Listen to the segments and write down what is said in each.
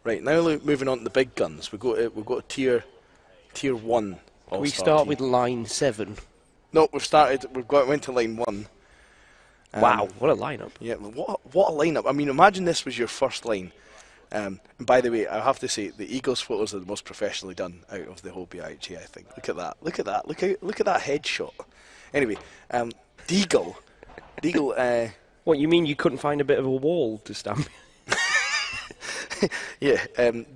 Right, now moving on to the big guns. We've got a tier 1 all-star We start team. with line 7. No, went to line 1. Wow, what a lineup. Yeah, what a lineup. I mean, imagine this was your first line. And by the way, I have to say, the Eagles photos are the most professionally done out of the whole BUIHA, I think. Look at that. Look at that headshot. Anyway, Deagle. What, you mean you couldn't find a bit of a wall to stand behind? Yeah,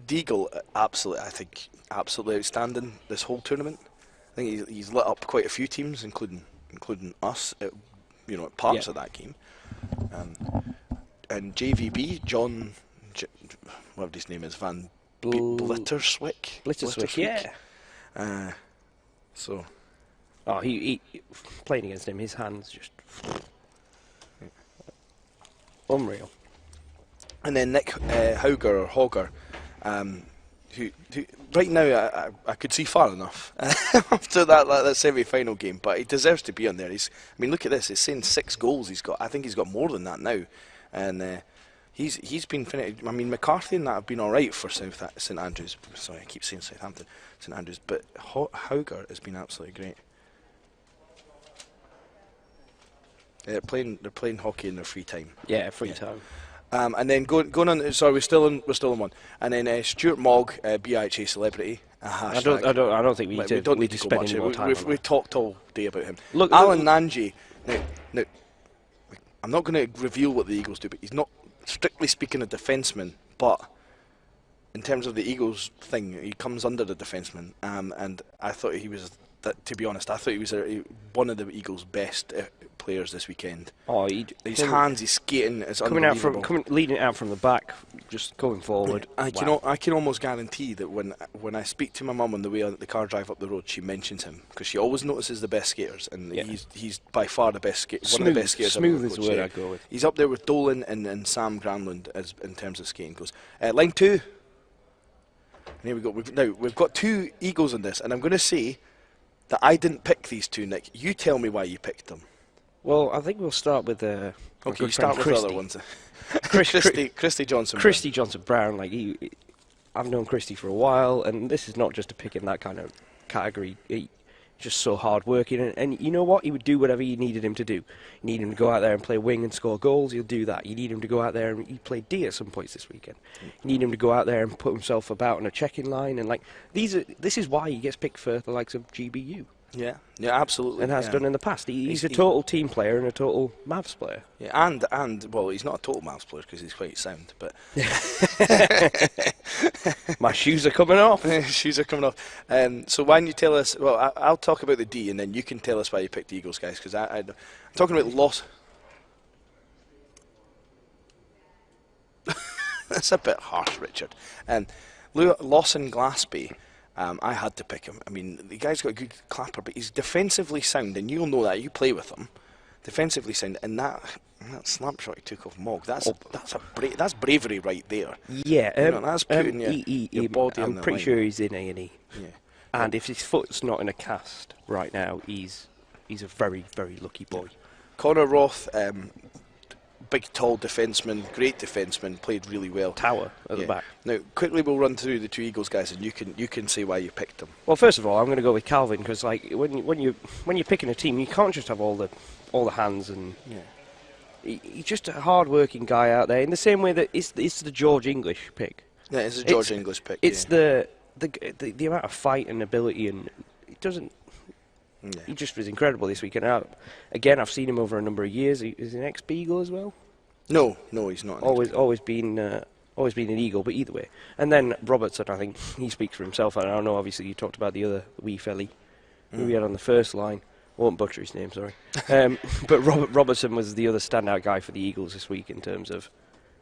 Deagle, absolutely outstanding this whole tournament. I think he's lit up quite a few teams, including us, at parts of that game. And JVB, John, whatever his name is, Van Blitterswyk. Blitterswyk, yeah. So. Oh, he playing against him, his hands just unreal. And then Nick Hogger, who right now I could see far enough after that semi-final game, but he deserves to be on there. Look at this. It's saying 6 goals he's got. I think he's got more than that now, and he's been finished. I mean, McCarthy and that have been all right for St Andrews. Sorry, I keep saying Southampton, St Andrews, but Hogger has been absolutely great. They're playing hockey in their free time. Yeah, free time. And then going on. Sorry, we're still on one. And then Stuart Mogg, BUIHA celebrity. I don't think we need to spend any more time. We talked all day about him. Look, Alan Nanji. Now, I'm not going to reveal what the Eagles do, but he's not strictly speaking a defenseman. But in terms of the Eagles thing, he comes under the defenseman. And I thought he was. To be honest, I thought he was one of the Eagles' best players this weekend. Oh, his hands, his skating is unbelievable. Leading out from the back, just going forward. I can almost guarantee that when I speak to my mum on the way on the car drive up the road, she mentions him because she always notices the best skaters, and he's by far the best one of the best skaters. Smooth is the word I go with. He's up there with Dolan and Sam Granlund as in terms of skating goes. Line 2. And here we go. We've got 2 Eagles in this, and I'm going to say that I didn't pick these 2, Nick. You tell me why you picked them. Well, I think we'll start with okay, you start with the other ones. Christy Johnson. Christy Johnson Brown. I've known Christy for a while, and this is not just to pick in that kind of category. He's just so hard working, and you know what? He would do whatever you needed him to do. You need him to go out there and play wing and score goals, he'll do that. You need him to go out there, and he played D at some points this weekend. You need him to go out there and put himself about on a checking line, and this is why he gets picked for the likes of GBU. Yeah, absolutely. And has done in the past. He's a total team player and a total Mavs player. Yeah, and well, he's not a total Mavs player because he's quite sound, but my shoes are coming off. Shoes are coming off. So why don't you tell us? Well, I'll talk about the D, and then you can tell us why you picked the Eagles, guys. Because I'm talking about loss. That's a bit harsh, Richard. Lawson Glaspie. I had to pick him. I mean, the guy's got a good clapper, but he's defensively sound, and you'll know that. You play with him. Defensively sound, and that slap shot he took off Mogg, that's bravery right there. Yeah, that's putting your body on the line. I'm pretty sure he's in A&E. Yeah. And if his foot's not in a cast right now, he's a very, very lucky boy. Connor Roth, big, tall defenseman, great defenseman, played really well. Tower at the back. Now, quickly we'll run through the 2 Eagles guys, and you can say why you picked them. Well, first of all, I'm going to go with Calvin because, when you're picking a team, you can't just have all the hands and. Yeah. He's just a hard-working guy out there. In the same way that it's the George English pick. Yeah, it's a George English pick. It's the amount of fight and ability, and it doesn't. Yeah. He just was incredible this weekend. Again, I've seen him over a number of years. Is he an ex-Beagle as well? No, he's not. Always been an Eagle, but either way. And then Robertson, I think he speaks for himself. And I know, obviously, you talked about the other wee felly who we had on the first line. I won't butcher his name, sorry. But Robertson was the other standout guy for the Eagles this week in terms of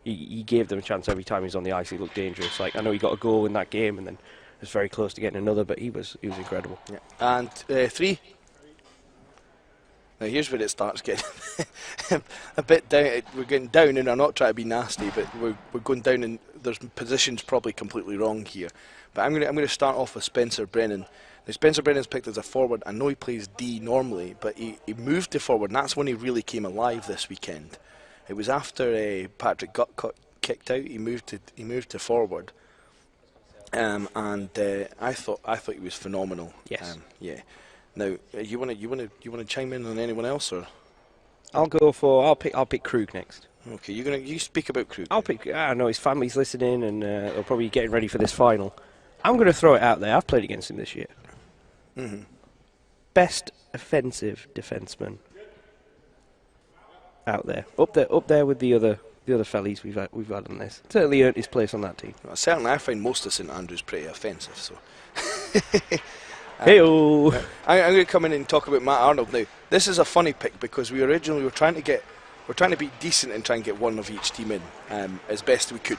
he gave them a chance every time he was on the ice. He looked dangerous. I know he got a goal in that game and then was very close to getting another, but he was incredible. Yeah. And 3. Now here's where it starts getting a bit down. We're getting down, and I'm not trying to be nasty, but we're going down, and there's positions probably completely wrong here. But I'm going to start off with Spencer Brennan. Now, Spencer Brennan's picked as a forward. I know he plays D normally, but he moved to forward, and that's when he really came alive this weekend. It was after Patrick got kicked out. He moved to forward, I thought he was phenomenal. Yes. Yeah. Now, you wanna chime in on anyone else, or? I'll pick Krug next. Okay, you speak about Krug. I'll pick. I know his family's listening, and they're probably getting ready for this final. I'm going to throw it out there. I've played against him this year. Best offensive defenseman out there, up there with the other fellies we've had on this. Certainly earned his place on that team. Well, certainly, I find most of St Andrews pretty offensive. So. Hey-o. I'm going to come in and talk about Matt Arnold now. This is a funny pick because we originally were trying to be decent and try and get one of each team in as best we could.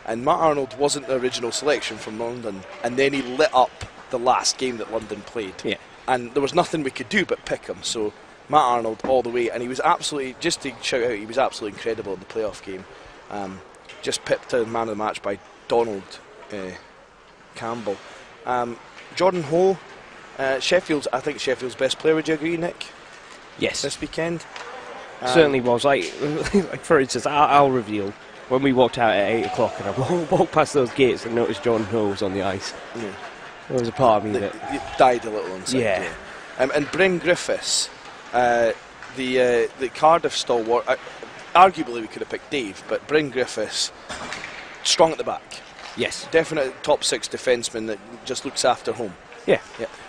And Matt Arnold wasn't the original selection from London, and then he lit up the last game that London played. Yeah. And there was nothing we could do but pick him. So Matt Arnold all the way, and he was absolutely, just to shout out, he was absolutely incredible in the playoff game. Just pipped to man of the match by Donald Campbell. Jordan Ho, I think Sheffield's best player. Would you agree, Nick? Yes. This weekend? Certainly was. Like for instance, I'll reveal, when we walked out at 8 o'clock and I walked past those gates and noticed Jordan Ho was on the ice. Yeah. There was a part of me that you died a little inside. Yeah. And Bryn Griffiths, the Cardiff stalwart, arguably we could have picked Dave, but Bryn Griffiths, strong at the back. Yes. Definite top 6 defenseman that just looks after home. Yeah.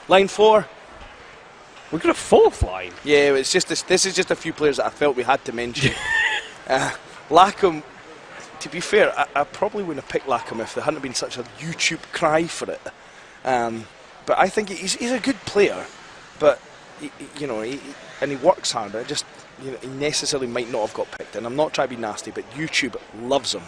Line 4. We've got a 4th line. Yeah, it's just this is just a few players that I felt we had to mention. Lacombe, to be fair, I probably wouldn't have picked Lacombe if there hadn't been such a YouTube cry for it. But I think he's a good player, but he works hard. He necessarily might not have got picked, and I'm not trying to be nasty, but YouTube loves him.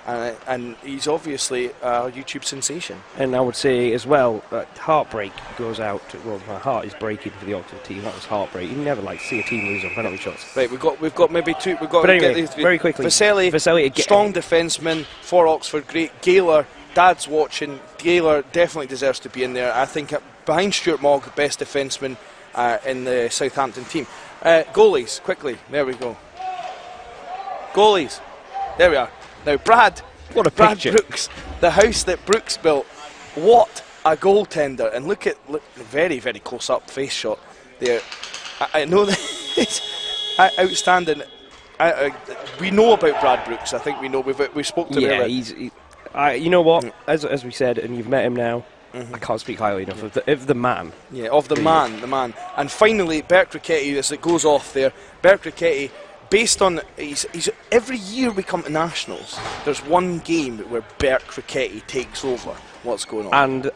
And he's obviously a YouTube sensation. And I would say as well, heartbreak goes out. Well, my heart is breaking for the Oxford team. That was heartbreak. You never like to see a team lose on penalty shots. Right, we've got maybe two. We've got but to anyway, get these very quickly. Vasselli, strong defenseman for Oxford. Great. Gaylor, Dad's watching. Gaylor definitely deserves to be in there. I think behind Stuart Mogg, best defenseman in the Southampton team. Goalies, quickly. There we go. Goalies. There we are. Now, Brad picture. Brooks, the house that Brooks built, what a goaltender. And look very, very close up face shot there. I know that it's outstanding. We know about Brad Brooks. I think we know. We spoke to him earlier. You know what? As we said, and you've met him now, I can't speak highly enough of the man. Yeah, of the man. And finally, Bert Ricketty, as it goes off there, Bert Ricketty, based on he's every year we come to nationals, there's one game where Bert Ricketty takes over what's going on. And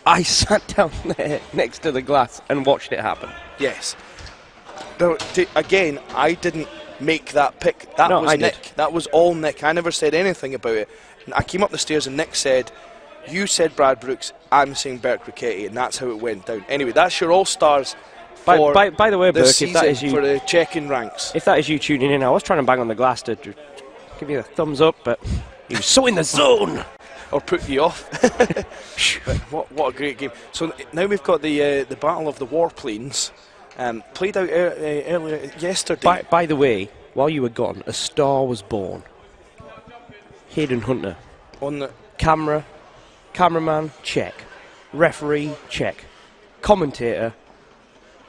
I sat down there next to the glass and watched it happen. Yes. Again, I didn't make that pick. That was Nick. Did. That was all Nick. I never said anything about it. I came up the stairs and Nick said, "You said Brad Brooks, I'm saying Bert Ricketty," and that's how it went down. Anyway, that's your All-Stars. By the way, Burke, if that is you, for the check-in ranks. If that is you tuning in, I was trying to bang on the glass to give you a thumbs up, but he was so in the zone. Or put you off. what a great game. So now we've got the Battle of the Warplanes, played out earlier yesterday. By the way, while you were gone, a star was born. Hayden Hunter. On the cameraman, check. Referee, check. Commentator,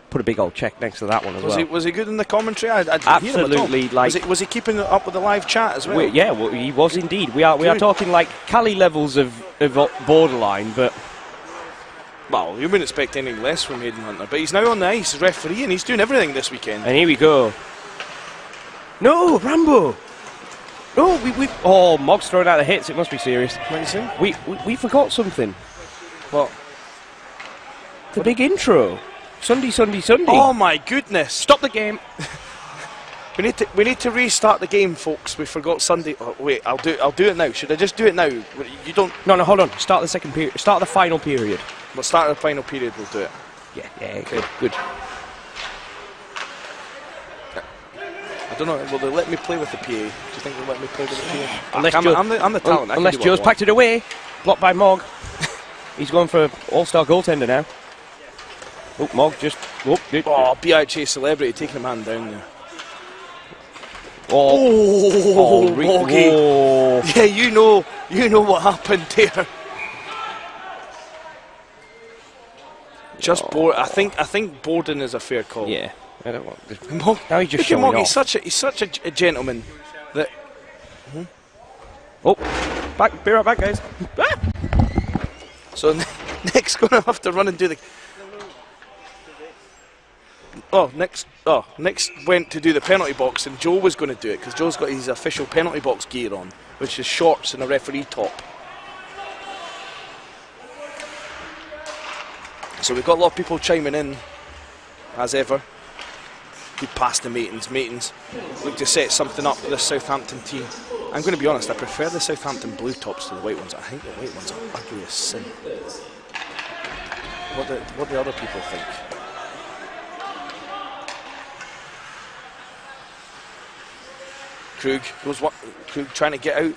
put a big old check next to that one as well. Was he good in the commentary? I didn't Absolutely. hear him at all. Was he keeping up with the live chat as well? He was indeed. We are talking like Cali levels of borderline, but well, you wouldn't expect anything less from Hayden Hunter. But he's now on the ice, referee, and he's doing everything this weekend. And here we go. No, Rambo. No, we. Oh, Mogg's throwing out the hits. It must be serious. What are you saying? We forgot something. What? The big intro. Sunday. Oh my goodness! Stop the game. we need to restart the game, folks. We forgot Sunday. Oh, wait, I'll do it now. Should I just do it now? You don't. No, hold on. Start the second period. Start the final period. We'll start the final period. We'll do it. Yeah. Good. I don't know. Will they let me play with the PA? Do you think they'll let me play with the PA? I'm the talent. Unless Joe's packed it away. Blocked by Mogg. He's going for all-star goaltender now. Oh, Mogg just... BIHA celebrity taking a man down there. Moggy. Yeah, you know what happened there. Just board. I think Borden is a fair call. Yeah. I don't want this. Now he's just showing off. He's such a gentleman that. Oh, be right back, guys. So Nick's gonna have to run and do the. Nick's went to do the penalty box, and Joe was going to do it because Joe's got his official penalty box gear on, which is shorts and a referee top. So we've got a lot of people chiming in, as ever. Good pass to Matins. Look to set something up for this Southampton team. I'm going to be honest, I prefer the Southampton blue tops to the white ones. I think the white ones are ugly as sin. What do other people think? Krug trying to get out.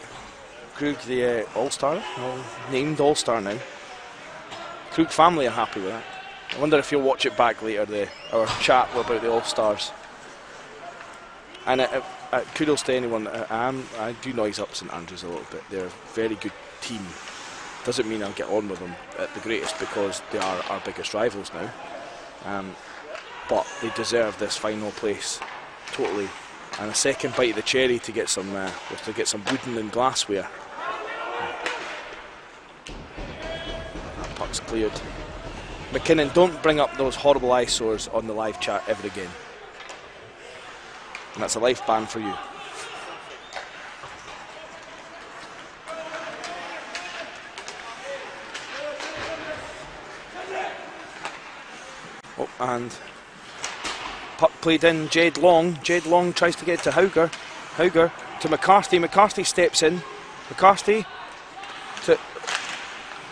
Krug, the All-Star, named All-Star now. Krug family are happy with that. I wonder if you'll watch it back later, our chat about the All-Stars. And kudos to anyone. I do noise up St Andrews a little bit. They're a very good team. Doesn't mean I'll get on with them at the greatest because they are our biggest rivals now. But they deserve this final place, totally. And a second bite of the cherry to get some wooden and glassware. That puck's cleared. McKinnon, don't bring up those horrible eyesores on the live chat ever again. And that's a life ban for you. Oh, and puck played in. Jed Long tries to get to Hauger to McCarthy steps in. McCarthy to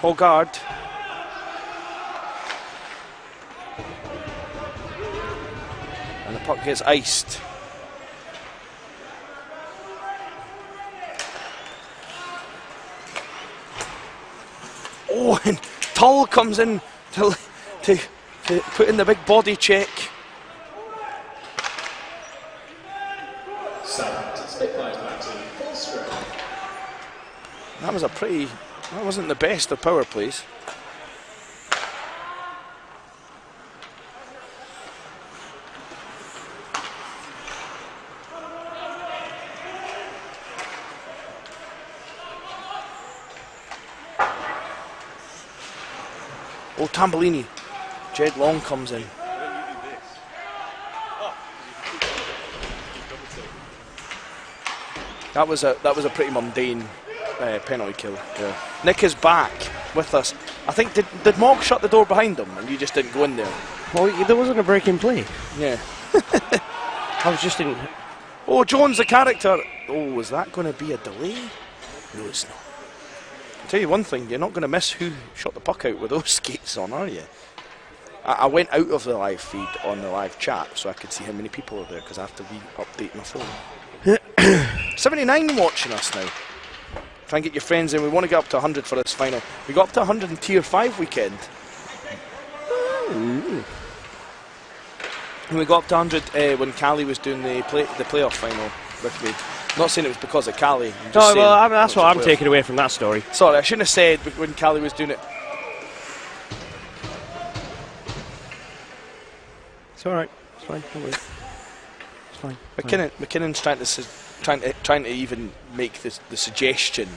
Hogard. And the puck gets iced. Oh, and Tull comes in to put in the big body check. Spitfires back to full strength. That wasn't the best of power plays. Oh, Tambellini. Jed Long comes in. That was a pretty mundane penalty kill. Yeah. Nick is back with us. I think did Mogg shut the door behind him and you just didn't go in there? Well, there wasn't a break in play. Yeah. I was just in. Oh, Jones the character. Oh, was that going to be a delay? No, it's not. I'll tell you one thing, you're not going to miss who shot the puck out with those skates on, are you? I went out of the live feed on the live chat so I could see how many people are there because I have to re-update my phone. 79 watching us now. Try and get your friends in. We want to get up to 100 for this final. We got up to 100 in Tier 5 weekend. Ooh. And we got up to 100 when Cali was doing the playoff final with me. Not saying it was because of Cali. No, well, that's what I'm taking away from that story. Sorry, I shouldn't have said when Cali was doing it. It's alright. It's fine. Don't worry. It's fine. McKinnon's trying to even make the suggestion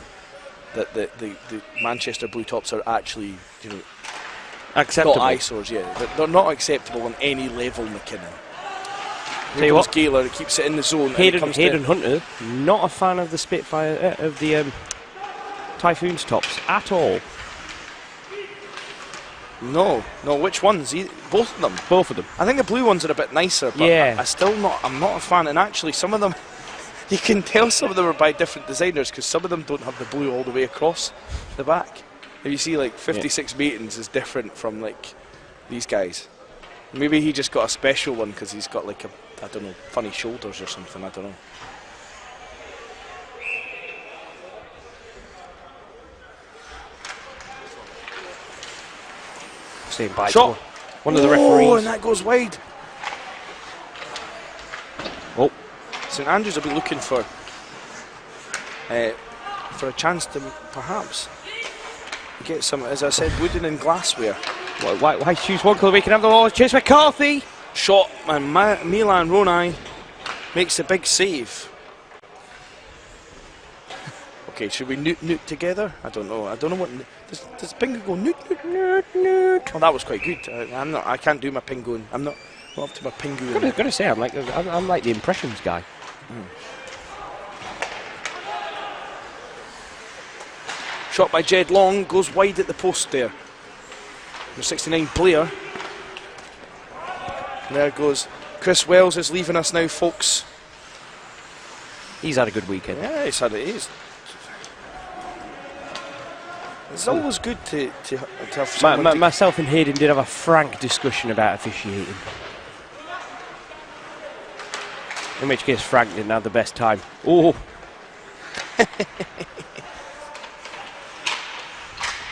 that the Manchester Blue Tops are actually, acceptable. Not eyesores, yeah. They're not acceptable on any level, McKinnon. Tell you what, Gaylor keeps it in the zone. Hayden Hunter, not a fan of the Spitfire of the Typhoons tops at all. No, which ones? Both of them. Both of them. I think the blue ones are a bit nicer, but yeah. I'm not a fan. And actually, some of them, you can tell some of them are by different designers because some of them don't have the blue all the way across the back. If you see, like 56 Matins is different from like these guys. Maybe he just got a special one because he's got like I don't know, funny shoulders or something. I don't know. Staying by. Shot. One of the referees. Oh, and that goes wide. Oh. St Andrews will be looking for a chance to perhaps get some, as I said, wooden and glassware. Why choose one colour? We can have the ball. Chase McCarthy. Shot, and Milan Ronai makes a big save. Okay, should we newt together? I don't know. I don't know what. Does Pingo go newt? Oh, that was quite good. I can't do my Pingoing. I'm not up to my Pingoing. I'm gonna say I'm like the impressions guy. Shot by Jed Long, goes wide at the post there. Number 69 Blair. And there goes Chris Wells is leaving us now, folks. He's had a good weekend. Yeah, he's had it. It's always good to have someone myself and Hayden did have a frank discussion about officiating. In which case Frank didn't have the best time. Oh!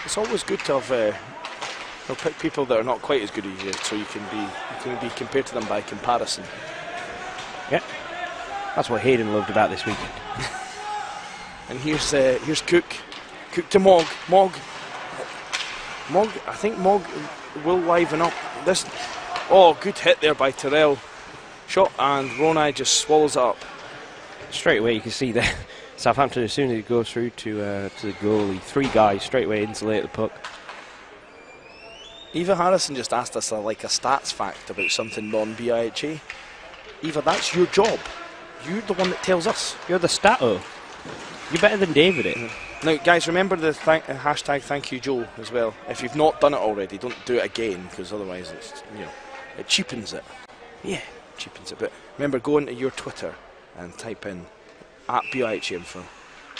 It's always good to have pick people that are not quite as good as you, so you can be compared to them by comparison. Yeah, that's what Hayden loved about this weekend. And here's Cook to Mogg. Mogg. I think Mogg will liven up this. Oh, good hit there by Terrell. Shot, and Ronai just swallows it up. Straight away, you can see that Southampton, as soon as it goes through to the goalie, 3 guys straight away insulate the puck. Eva Harrison just asked us a stats fact about something non-BIHA. Eva, that's your job. You're the one that tells us. You're the stato. You're better than David at it. Now, guys, remember the hashtag Thank You Joe as well. If you've not done it already, don't do it again, because otherwise it cheapens it. Yeah, cheapens it. But remember, go into your Twitter and type in @BIHA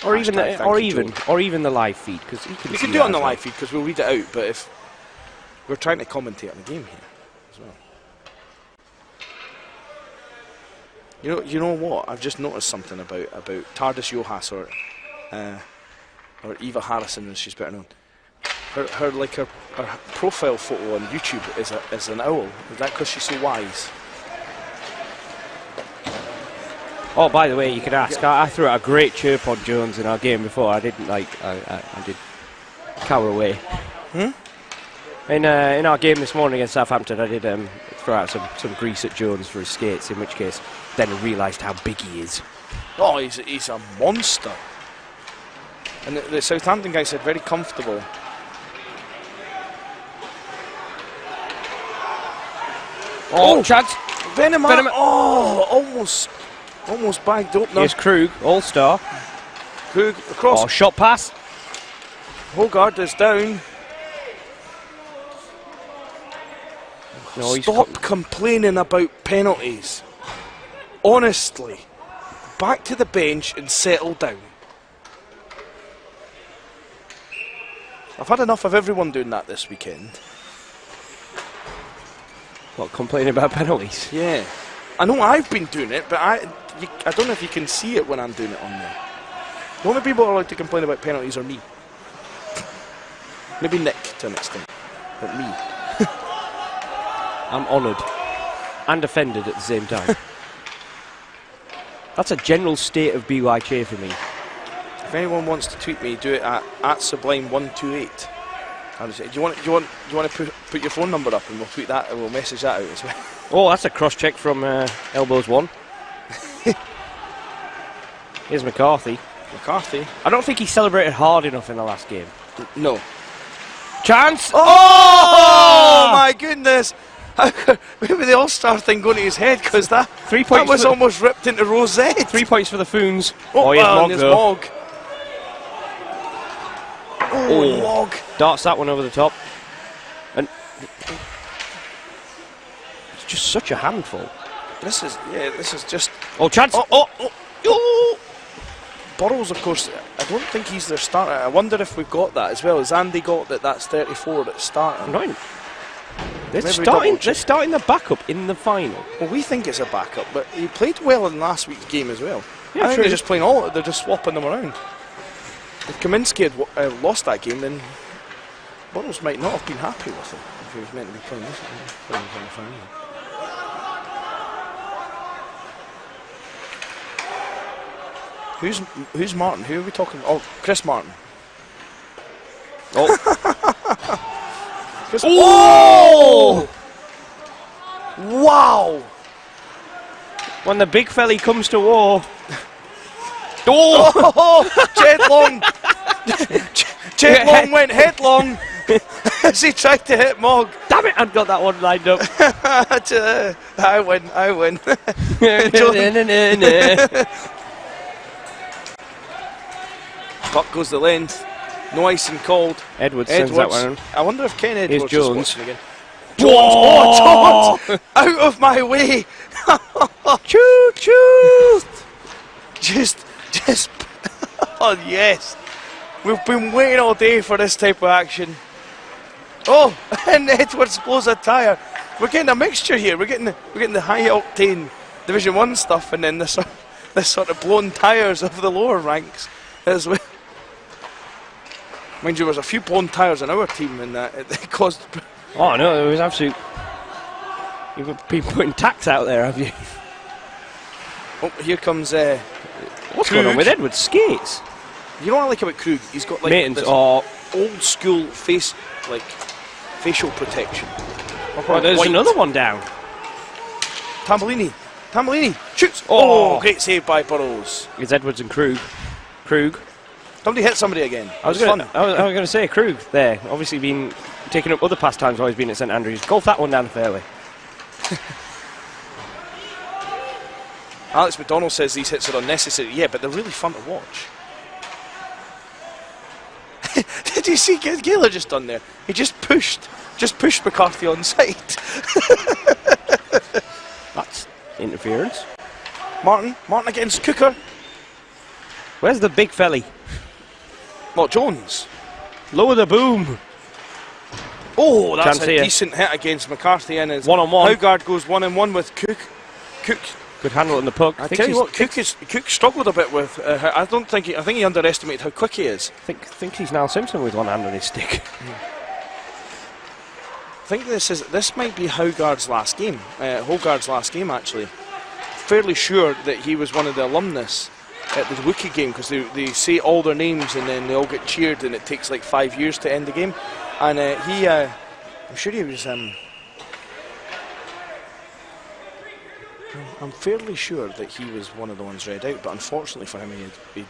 or even the live feed, because you can do it on the live feed because we'll read it out. But if we're trying to commentate on the game here as well. You know what? I've just noticed something about Tardis Johas or Eva Harrison, as she's better known. Her profile photo on YouTube is an owl. Is that because she's so wise? Oh, by the way, you could ask. I threw out a great chirp on Jones in our game before. I didn't I did cower away. In our game this morning against Southampton, I did throw out some grease at Jones for his skates. In which case, then I realised how big he is. Oh, he's a monster. And the Southampton guy said very comfortable. Oh, chance! Venema! Oh, almost bagged up now. Here's Krug, all-star. Krug across. Oh, shot pass. Hogard is down. No, Stop complaining about penalties. Honestly, back to the bench and settle down. I've had enough of everyone doing that this weekend. What, complaining about penalties? Yeah. I know I've been doing it, but I don't know if you can see it when I'm doing it on there. The only people who are allowed to complain about penalties are me. Maybe Nick to an extent, but me. I'm honoured and offended at the same time. That's a general state of BUIHA for me. If anyone wants to tweet me, do it at Sublime128. Do you want to put your phone number up and we'll tweet that and we'll message that out as well. Oh, that's a cross check from Elbows 1. Here's McCarthy. I don't think he celebrated hard enough in the last game. No. Chance! Oh my goodness! Maybe the All-Star thing going to his head, because that was almost ripped into rosette. 3 points for the Foons. Oh, here's Mogg. Oh, Mogg. Darts that one over the top. And it's just such a handful. This is just... Oh, chance! Oh! Burrows, of course, I don't think he's their starter. I wonder if we've got that as well. Has Andy got that's 34 that's starting? No. They're starting the backup in the final. Well, we think it's a backup, but he played well in last week's game as well. Yeah, I think they're just playing they're just swapping them around. If Kaminsky had lost that game, then Burrows might not have been happy with him if he was meant to be playing this final. Who's Martin? Who are we talking about? Oh, Chris Martin. Oh. Oh! Wow! When the big felly comes to war. Oh! Jed Long! Jed Long went headlong as he tried to hit Mogg. Damn it, I'd got that one lined up. I win. Puck goes the length. No icing called. Edwards sends that one. I wonder if Ken Edwards is Jones. watching again. Jones! Oh, Jones! Out of my way! Choo choo! Just. Oh yes! We've been waiting all day for this type of action. Oh, and Edwards blows a tyre. We're getting a mixture here. We're getting the high octane Division 1 stuff, and then this sort of blown tyres of the lower ranks as well. Mind you, there's a few blown tyres on our team, and that it caused. Oh no, it was absolute. You've been putting tacks out there, have you? Oh, here comes. What's Krug. going on with Edwards? Skates. You know what I like about Krug? He's got like Maintenance. this Oh, old school facial protection. there's White. another one down. Tambellini shoots. Oh. Oh, great save by Burrows. It's Edwards and Krug. Somebody hit somebody again. I was going to say Krug there. Obviously been taking up other pastimes while he's been at St Andrews. Golf that one down the fairway. Alex McDonald says these hits are unnecessary. Yeah, but they're really fun to watch. Did you see Gaylor just done there? He just pushed McCarthy on side. That's interference. Martin against Cooker. Where's the big felly? Not Jones. Lower the boom. Oh, that's Chance a here. decent hit against McCarthy, and his One-on-one. Howgard goes 1-on-1 with Cook. Good handle on the puck. I tell you what, Cook struggled a bit with. I think he underestimated how quick he is. I think he's Niall Simpson with one hand on his stick. I think this might be Howgard's last game. Hogard's last game, actually. Fairly sure that he was one of the alumnus at the rookie game, because they say all their names and then they all get cheered, and it takes like 5 years to end the game. And I'm sure he was. I'm fairly sure that he was one of the ones read out, but unfortunately for him, he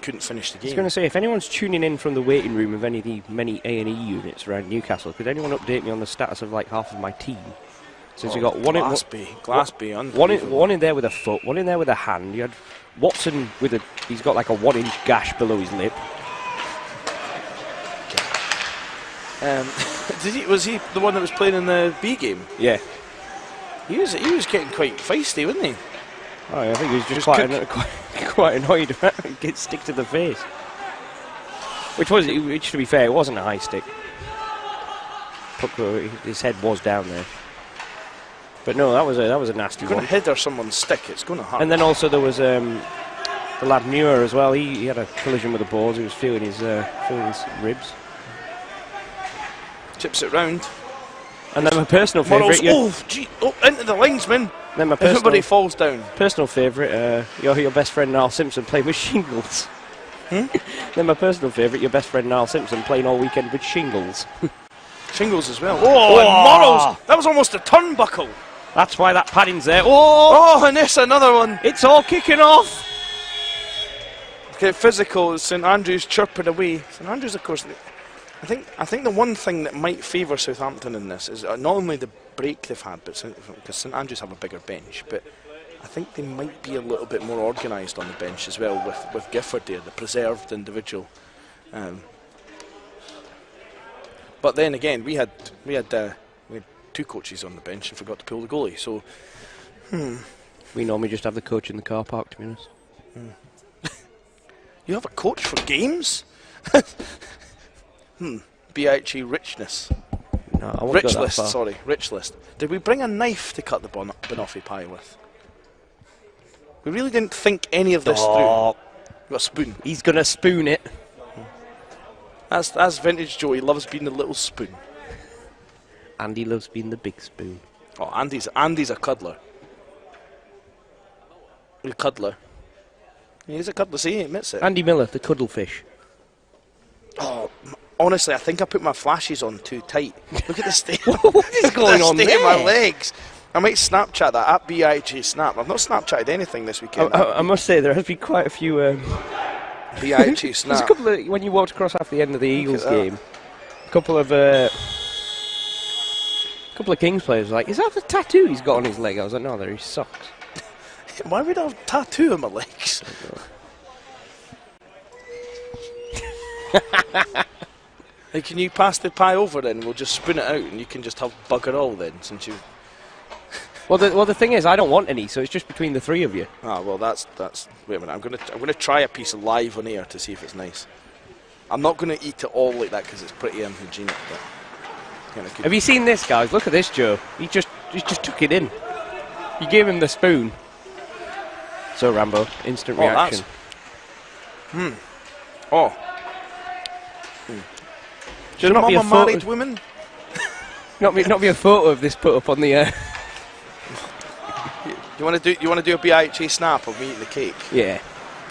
couldn't finish the game. I was going to say, if anyone's tuning in from the waiting room of any of the many A&E units around Newcastle, could anyone update me on the status of like half of my team? Since you got one Glassby, one in there with a foot, one in there with a hand. You had Watson with he's got like a 1-inch gash below his lip. Was he the one that was playing in the B game? Yeah. He was getting quite feisty, wasn't he? Oh, I think he was just Just quite annoyed about it. Get stick to the face. Which to be fair, it wasn't a high stick. His head was down there. But no, that was a nasty You're one. going to hit or someone's stick, it's going to hurt. And then also there was the lad Muir as well. He had a collision with the balls. He was feeling his ribs. Chips it round. And then my personal favourite. Into the linesman. Then my Everybody falls down. Personal favourite, your best friend Niall Simpson playing with shingles. Then my personal favourite, your best friend Niall Simpson playing all weekend with shingles. Shingles as well. Oh, and Morrows! That was almost a turnbuckle. That's why that padding's there. Oh, and there's another one. It's all kicking off. Okay, physical. St Andrews chirping away. St Andrews, of course. I think the one thing that might favour Southampton in this is not only the break they've had, but because St Andrews have a bigger bench, but I think they might be a little bit more organised on the bench as well with Gifford there, the preserved individual. But then again, we had two coaches on the bench and forgot to pull the goalie. So we normally just have the coach in the car park, to be honest. You have a coach for games? BIHE richness. No, I won't go that far. Sorry, rich list. Did we bring a knife to cut the banoffee pie with? We really didn't think any of this through. Got a spoon. He's going to spoon it. That's vintage Joe. He loves being the little spoon. Andy loves being the big spoon. Oh, Andy's a cuddler. A cuddler. He's a cuddler. See, he admits it. Andy Miller, the cuddlefish. Honestly, I think I put my flashes on too tight. Look at the state. What is going on of there? my legs. I might Snapchat that at BIHA Snap. I've not Snapchatted anything this weekend. I must say there has been quite a few. BIHA Snap. There's a couple of when you walked across after the end of the Eagles game. A couple of Kings players were like, "Is that the tattoo he's got on his leg?" I was like, "No, they're his socks." Why would I have a tattoo on my legs? Hey, can you pass the pie over then? We'll just spoon it out, and you can just have bugger all then, since you. Well, the thing is, I don't want any, so it's just between the three of you. Ah, well, that's. Wait a minute, I'm gonna try a piece live on air to see if it's nice. I'm not gonna eat it all like that because it's pretty inhygienic. But have you seen this, guys? Look at this, Joe. He just took it in. You gave him the spoon. So Rambo, instant reaction. Oh. Should not be a married women? Not be a photo of this put up on the. You want to do a BIHA Snap of me eating the cake? Yeah.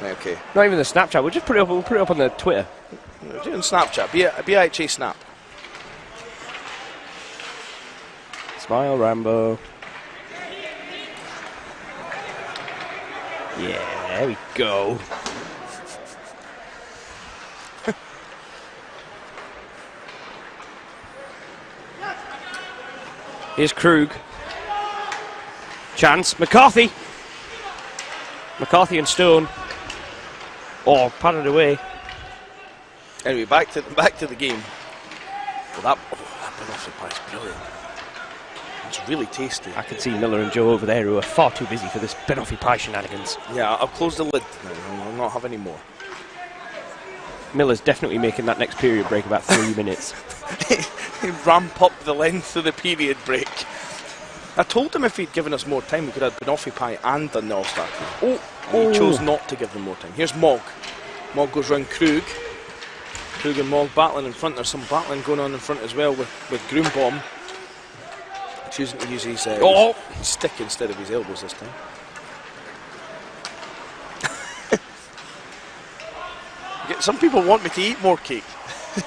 Okay. Not even the Snapchat. We'll just put it up. We'll put it up on the Twitter. Do it on Snapchat. BIHA Snap. Smile, Rambo. Yeah, there we go. Here's Krug. Chance. McCarthy. McCarthy and Stone. Oh, patted away. Anyway, back to the game. Well, that banter pie is brilliant. It's really tasty. I can see Miller and Joe over there who are far too busy for this banoffee pie shenanigans. Yeah, I'll close the lid now. I'll not have any more. Miller's definitely making that next period break about 3 minutes. Ramp up the length of the period break. I told him if he'd given us more time, we could have banoffee pie and done the All-Star team. He chose not to give them more time. Here's Mogg. Mogg goes round Krug. Krug and Mogg battling in front. There's some battling going on in front as well with Groombaum. Choosing to use his stick instead of his elbows this time. Some people want me to eat more cake.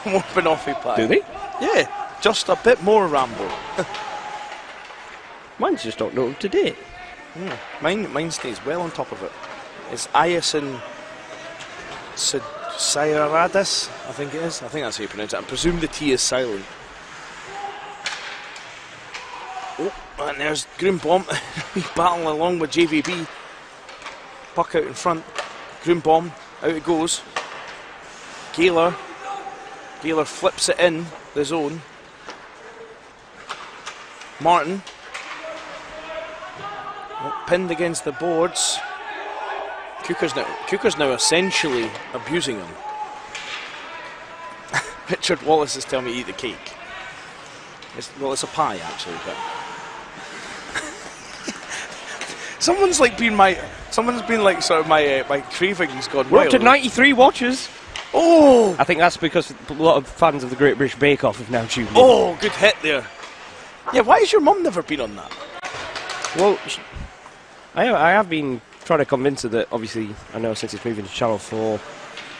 More banoffee pie. Do they? Yeah, just a bit more Rambo. Mine's just not known today. Yeah, mine stays well on top of it. It's Iasin Sayradis, I think it is. I think that's how you pronounce it. I presume the T is silent. Oh, and there's Groombaum. He's battling along with JVB. Puck out in front. Groombaum, out it goes. Gaylor flips it in the zone. Martin. Pinned against the boards. Cooker's now essentially abusing him. Richard Wallace is telling me to eat the cake. It's a pie actually, but someone's been like sort of my cravings gone We're wild. up to 93 watches. Oh! I think that's because a lot of fans of the Great British Bake Off have now tuned in. Oh, good hit there. Yeah, why has your mum never been on that? Well, I have been trying to convince her that, obviously, I know since it's moving to Channel 4,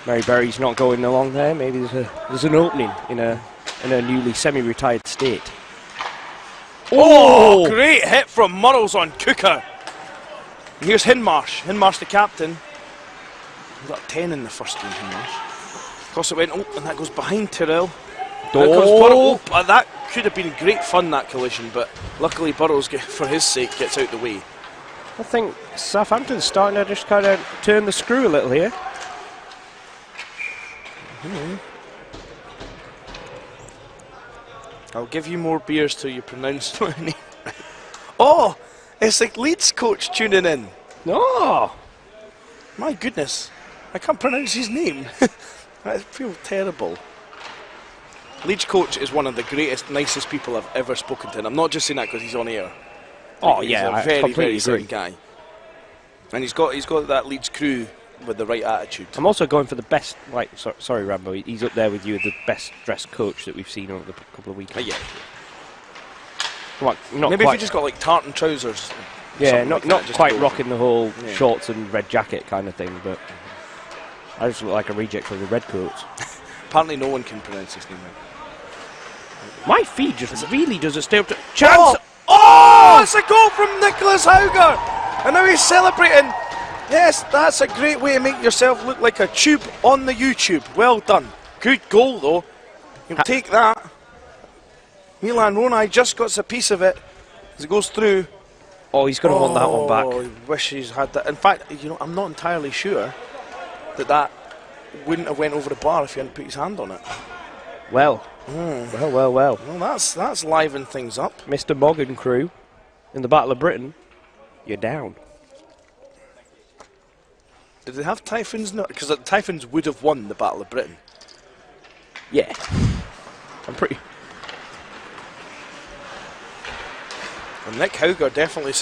Mary Berry's not going along there. Maybe there's an opening in a newly semi-retired state. Oh, great hit from Murrells on Cooker. And here's Hinmarsh. Hinmarsh, the captain. He got 10 in the first game, Hinmarsh. Cross it went, and that goes behind Tyrrell. That could have been great fun, that collision, but luckily Burrows, for his sake, gets out the way. I think Southampton's starting to just kind of turn the screw a little here. I'll give you more beers till you pronounce my name. Oh, it's like Leeds coach tuning in. No! My goodness, I can't pronounce his name. I feel terrible. Leeds coach is one of the greatest, nicest people I've ever spoken to, and I'm not just saying that because he's on air. Oh he's yeah, a I very, completely very agree. sound guy, and he's got that Leeds crew with the right attitude. I'm also going for the best. Sorry, Rambo. He's up there with you, the best dressed coach that we've seen over the couple of weekends. Yeah. Well, not Maybe quite, if you just got like tartan trousers. yeah, not quite go. rocking the whole Yeah. shorts and red jacket kind of thing, but I just look like a reject from the red coats. Apparently no one can pronounce his name right. My feed just really doesn't stay up to... Chance! Oh, it's a goal from Nicholas Hauger! And now he's celebrating. Yes, that's a great way to make yourself look like a tube on the YouTube. Well done. Good goal, though. You'll take that. Milan Ronai just got a piece of it as it goes through. Oh, he's going to want that one back. I wish he's had that. In fact, you know, I'm not entirely sure that wouldn't have went over the bar if he hadn't put his hand on it. Well. Well. Well, that's livened things up. Mr. Morgan crew, in the Battle of Britain, you're down. Did they have Typhoons? Because the Typhoons would have won the Battle of Britain. Yeah. I'm pretty... And Nick Hauger definitely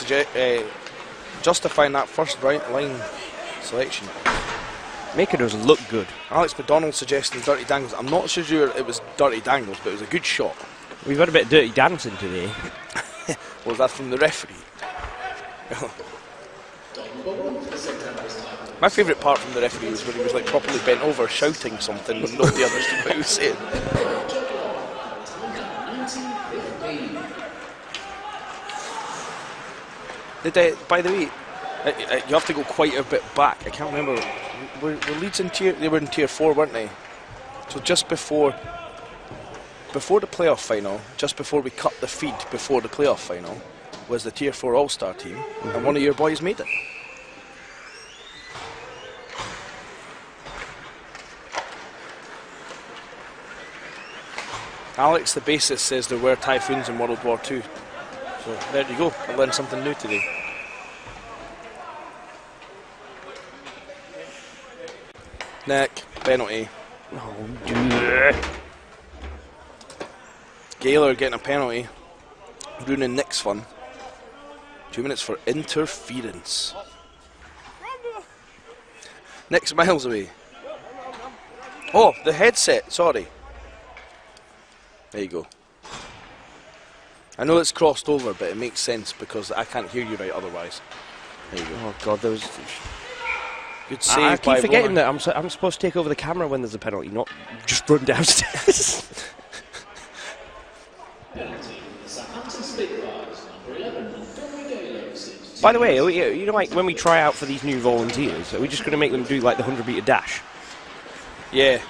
justifying that first line selection. Making us look good. Alex McDonald suggesting Dirty Dangles. I'm not so sure it was Dirty Dangles, but it was a good shot. We've had a bit of dirty dancing today. Was that from the referee? My favourite part from the referee was when he was like properly bent over shouting something and nobody understood what he was saying. By the way, you have to go quite a bit back. I can't remember. Were Leeds in tier? They were in tier 4, weren't they? So just before the playoff final, just before we cut the feed before the playoff final, was the tier 4 All-Star team, and one of your boys made it. Alex, the bassist, says there were Typhoons in World War II. So there you go. I learned something new today. Nick, penalty. Oh, dude. Gaylor getting a penalty. Ruining Nick's fun. 2 minutes for interference. Nick's miles away. Oh, the headset, sorry. There you go. I know it's crossed over, but it makes sense because I can't hear you right otherwise. There you go. Oh God, there was... Good save I by keep forgetting Ronan. that I'm supposed to take over the camera when there's a penalty, not just run downstairs. Penalty. Southampton Spitfires, number 11, Goalies. By the way, you know, like when we try out for these new volunteers, are we just going to make them do like the 100-metre dash? Yeah.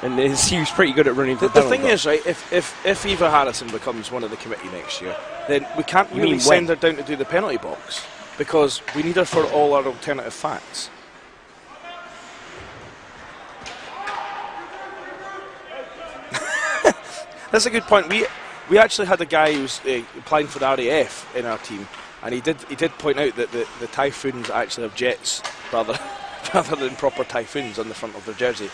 And he was pretty good at running for The thing is, right, if Eva Harrison becomes one of the committee next year, then we can't really send her down to do the penalty box because we need her for all our alternative facts. That's a good point. We actually had a guy who was applying for the RAF in our team, and he did point out that the Typhoons actually have jets rather than proper Typhoons on the front of their jersey.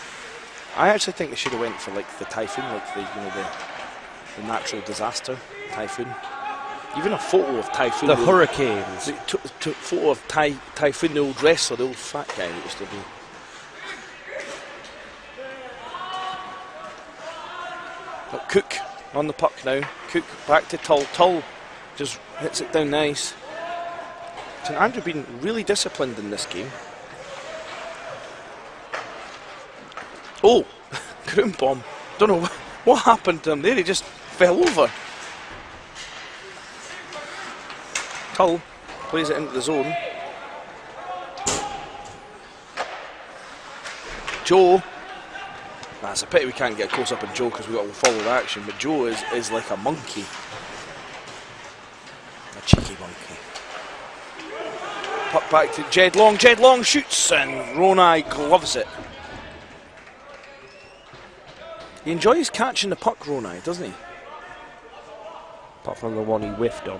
I actually think they should have went for like the Typhoon, like the natural disaster Typhoon. Even a photo of Typhoon. The Hurricanes. The photo of Typhoon, the old wrestler, the old fat guy that used to be. But Cook on the puck now. Cook back to Tull. Tull just hits it down nice. St Andrew been really disciplined in this game. Oh, ground bomb. Don't know what happened to him there. He just fell over. Tull plays it into the zone. Joe. It's a pity we can't get a close up on Joe because we've got to follow the action. But Joe is like a monkey. A cheeky monkey. Puck back to Jed Long. Jed Long shoots and Ronai gloves it. He enjoys catching the puck, Ronai, doesn't he? Apart from the one he whiffed on.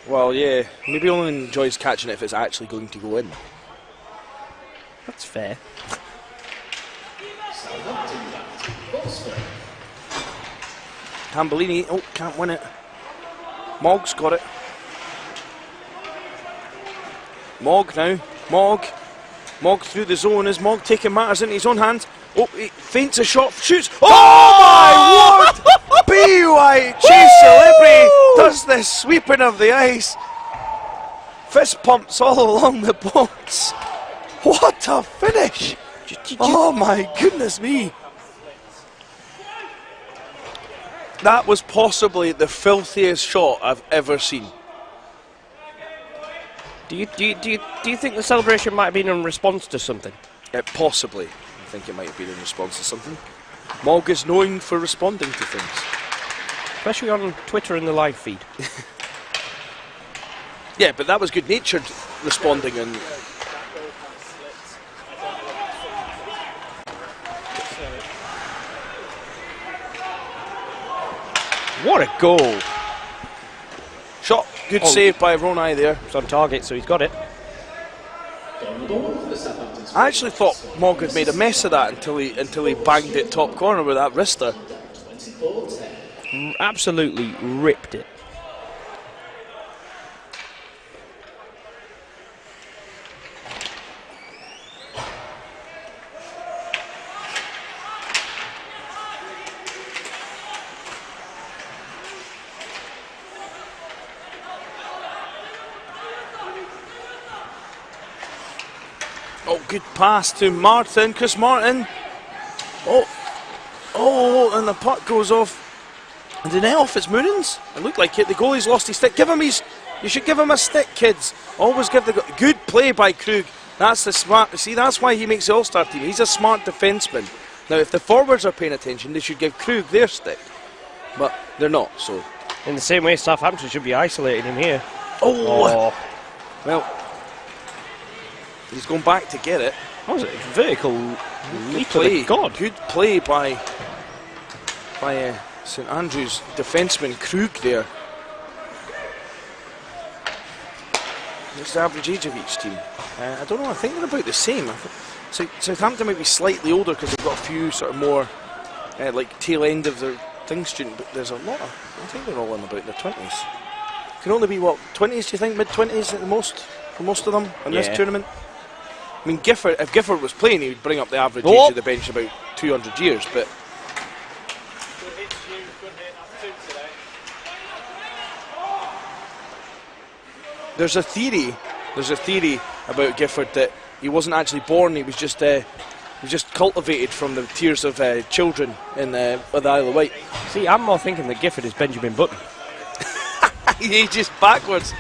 Well, yeah. Maybe he only enjoys catching it if it's actually going to go in. That's fair. Tambellini, oh, can't win it. Mogg's got it. Mogg now. Mogg through the zone. Is Mogg taking matters into his own hands? Oh, he feints a shot, shoots. Oh my word! BUIHA Celebrity does the sweeping of the ice. Fist pumps all along the boards. What a finish! Oh my goodness me! that was possibly the filthiest shot I've ever seen. Do you think the celebration might have been in response to something? Possibly. I think it might have been in response to something. Mog is known for responding to things. Especially on Twitter and the live feed. Yeah, but that was good-natured responding and... What a goal! Shot, good save by Ronai there. It's on target, so he's got it. I actually thought Mog had made a mess of that until he banged it top corner with that wrister. Absolutely ripped it. Oh, good pass to Martin, Chris Martin. Oh, and the puck goes off. And did it off Fitzmoorens? It looked like it. The goalie's lost his stick. You should give him a stick, kids. Always give the good play by Krug. That's the smart. See, that's why he makes the All-Star team. He's a smart defenseman. Now, if the forwards are paying attention, they should give Krug their stick, but they're not. So, in the same way, Southampton should be isolating him here. Oh. Well, he's going back to get it. What was it? Vertical leap play. of God. Good play by St Andrews defenseman Krug there. What's the average age of each team? I don't know. I think they're about the same. So Southampton might be slightly older because they've got a few sort of more like tail end of their thing student. But there's a lot of. I think they're all in about their 20s. Can only be what 20s? Do you think mid-20s at the most for most of them in this tournament? I mean, if Gifford was playing, he would bring up the average age of the bench about 200 years. But there's a theory about Gifford that he wasn't actually born. He was just cultivated from the tears of children in the Isle of Wight. See, I'm more thinking that Gifford is Benjamin Button. He ages backwards.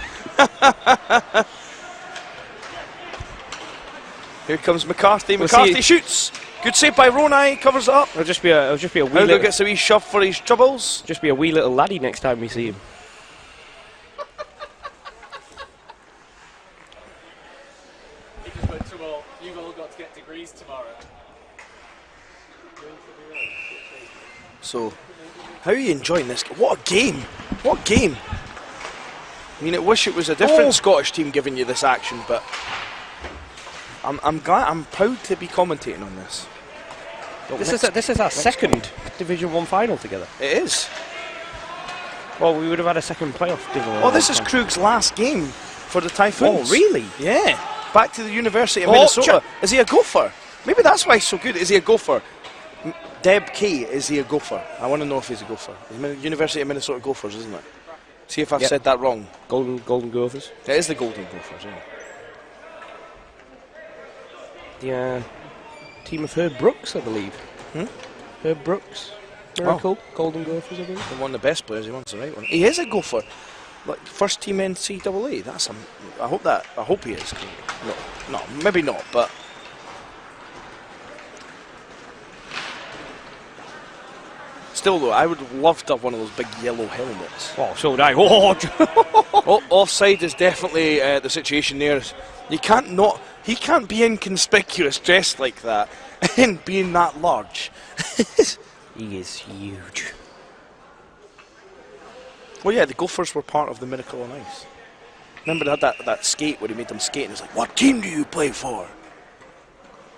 Here comes McCarthy. McCarthy shoots. Good save by Ronai. Covers it up. It'll just be a wee Howler little, gets a wee shove for his troubles. just be a wee little laddie next time we see him. You've all got to get degrees tomorrow. So, how are you enjoying this? What a game! What a game! I mean, I wish it was a different Scottish team giving you this action, but I'm glad. I'm proud to be commentating on this. This is our second Division 1 final together. It is. Well, we would have had a second playoff Division 1. Oh, this is Krug's last game for the Typhoons. Oh, really? Yeah. Back to the University of Minnesota. Is he a gopher? Maybe that's why he's so good. Is he a gopher? Deb K, is he a gopher? I want to know if he's a gopher. University of Minnesota Gophers, isn't it? See if I've said that wrong. Golden Gophers. It is the Golden Gophers, yeah. The team of Herb Brooks, I believe. Herb Brooks. Miracle. Golden Gophers, I believe. They're one of the best players. He wants the right one. He is a gopher. Like first team NCAA. That's I hope he is. No, maybe not. But still, though, I would love to have one of those big yellow helmets. Oh, so would I. Oh, offside is definitely the situation there. He can't be inconspicuous dressed like that and being that large. He is huge. Well, yeah, the Gophers were part of the Miracle on Ice. Remember they had that skate where he made them skate and it's like, what team do you play for?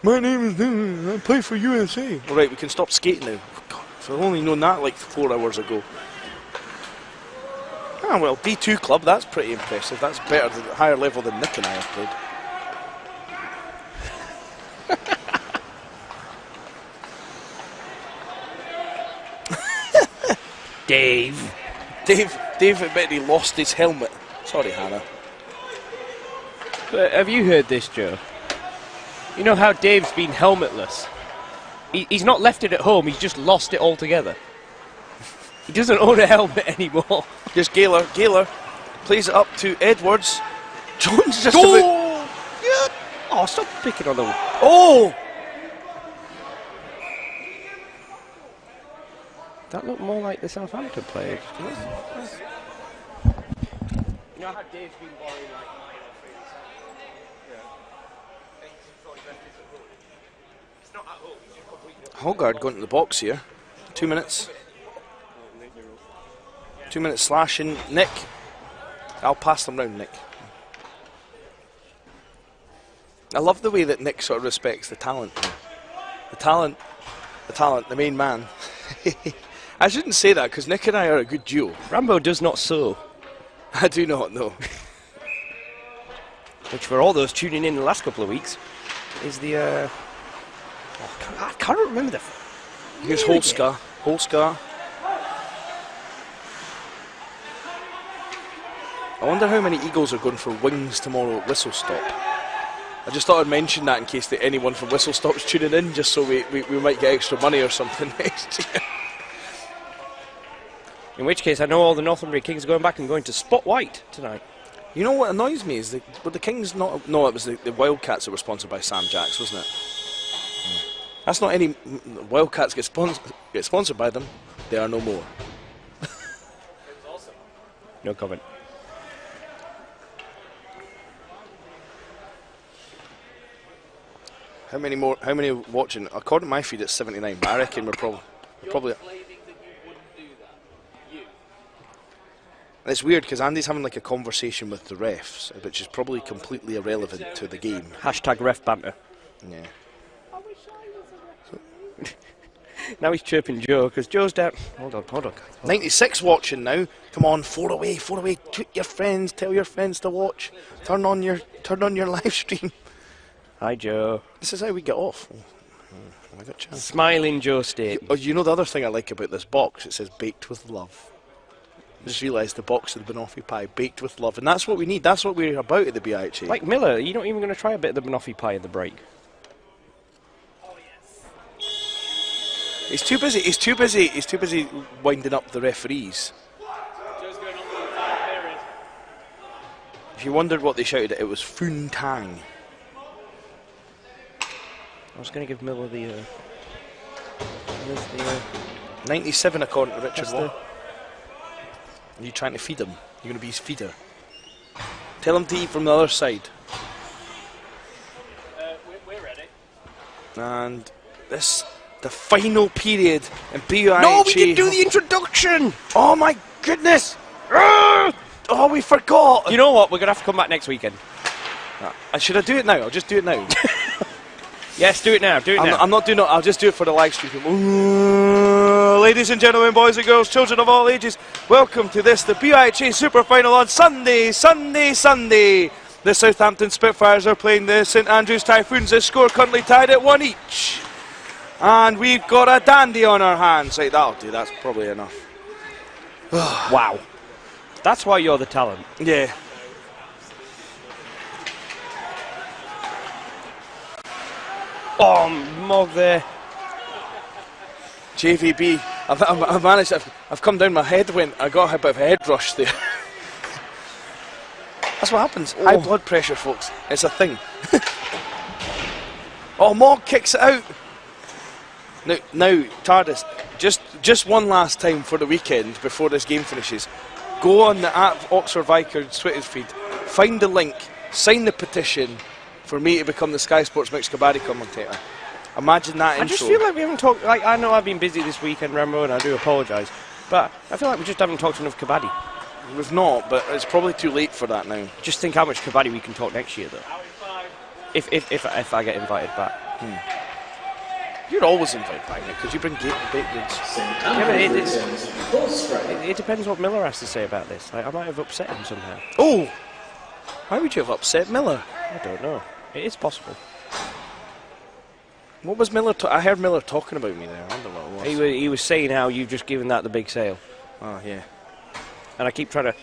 My name is I play for USA. All right, we can stop skating now. God, if I'd only known that like 4 hours ago. Ah, well, D2 club, that's pretty impressive. That's better, higher level than Nick and I have played. Dave admitted he lost his helmet. Sorry, Hannah. Have you heard this, Joe? You know how Dave's been helmetless? He's not left it at home, he's just lost it altogether. He doesn't own a helmet anymore. Here's Gaylor. Gaylor plays it up to Edwards. Jones just Goal! about... Yeah. Oh, stop picking on them. Oh! That looked more like the Southampton players. You know how Dave's been borrowing like mine or things? It's not at home, it's just completely... Hogard going to the box here. 2 minutes. 2 minutes slashing. Nick. I'll pass them round, Nick. I love the way that Nick sort of respects the talent. The talent, the main man. I shouldn't say that because Nick and I are a good duo. Rambo does not sew. I do not know. Which for all those tuning in the last couple of weeks is the... I can't remember the... Here's Holska. Holska. I wonder how many Eagles are going for wings tomorrow at Whistle Stop. I just thought I'd mention that in case that anyone from Whistle Stop's tuning in, just so we might get extra money or something next year. In which case, I know all the Northumbria Kings are going back and going to Spot White tonight. You know what annoys me is but the Kings not... No, it was the Wildcats that were sponsored by Sam Jacks, wasn't it? That's not any... Wildcats get sponsored by them. They are no more. No comment. How many more? How many are watching? According to my feed, it's 79. But I reckon we're probably. Claiming that you wouldn't do that. You. And it's weird because Andy's having like a conversation with the refs, which is probably completely irrelevant to the game. Hashtag ref banter. Yeah. Now he's chirping Joe because Joe's down. Hold on. 96 watching now. Come on, 4 away. Tweet your friends. Tell your friends to watch. Turn on your live stream. Hi, Joe. This is how we get off. I got a chance. Smiling Joe State. Oh, you know the other thing I like about this box? It says baked with love. I just realised the box of the banoffee pie, baked with love, and that's what we need. That's what we're about at the BUIHA. Like Miller, you're not even going to try a bit of the banoffee pie in the break. He's too busy. He's too busy winding up the referees. Joe's going on with the final period. If you wondered what they shouted, it was Foon Tang. I was going to give Miller the... 97 according to Richard That's Watt. Are you trying to feed him? You're going to be his feeder. Tell him to eat from the other side. We're ready. And this, the final period in BUIHA. No, we didn't do the introduction! Oh my goodness! Oh, we forgot! You know what? We're going to have to come back next weekend. Should I do it now? I'll just do it now. Yes, do it now. I'm not doing it. I'll just do it for the live stream. Ladies and gentlemen, boys and girls, children of all ages, welcome to this, the BUIHA Super Final on Sunday. The Southampton Spitfires are playing the St Andrews Typhoons. The score currently tied at 1 each. And we've got a dandy on our hands. Right, that'll do. That's probably enough. Wow. That's why you're the talent. Yeah. Oh, Mog there. JVB. I've managed. I've come down. My head went. I got a bit of a head rush there. That's what happens. Oh. High blood pressure, folks. It's a thing. Oh, Mog kicks it out. Now, TARDIS. Just one last time for the weekend before this game finishes. Go on the Oxford Vikings Twitter feed. Find the link. Sign the petition for me to become the Sky Sports Mixed Kabaddi commentator. Imagine that intro. I just feel like we haven't talked... Like, I know I've been busy this weekend, Rambo, and I do apologise. But I feel like we just haven't talked enough Kabaddi. We've not, but it's probably too late for that now. Just think how much Kabaddi we can talk next year, though. If I get invited back. You're always invited back, Nick, because you bring baked goods. It depends what Miller has to say about this. Like, I might have upset him somehow. Oh! Why would you have upset Miller? I don't know. It is possible. What was Miller... I heard Miller talking about me there. I wonder what it was. He was saying how you've just given that the big sale. Oh, yeah. And I keep trying to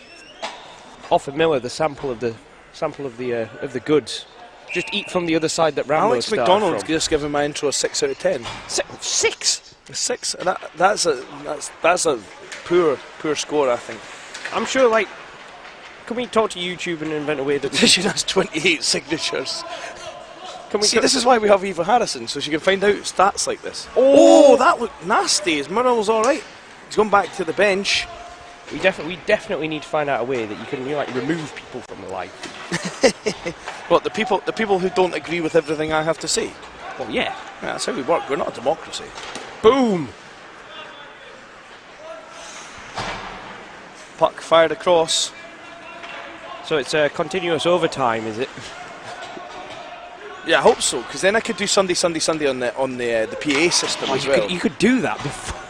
offer Miller the sample of the goods. Just eat from the other side that Rambo Alex started McDonald's from. just given my intro a 6 out of 10. 6? A 6? That's a poor score, I think. I'm sure, like, can we talk to YouTube and invent a way that we She has 28 signatures. can we See, this is why we have Eva Harrison, so she can find out stats like this. Oh! That looked nasty. Is Murrell's all right? He's gone back to the bench. we definitely need to find out a way that you can, like, remove people from the live. What, the people who don't agree with everything I have to say? Well, yeah. Yeah, that's how we work. We're not a democracy. Boom! Puck fired across. So it's a continuous overtime, is it? Yeah, I hope so, because then I could do Sunday on the PA system as well. You could do that before.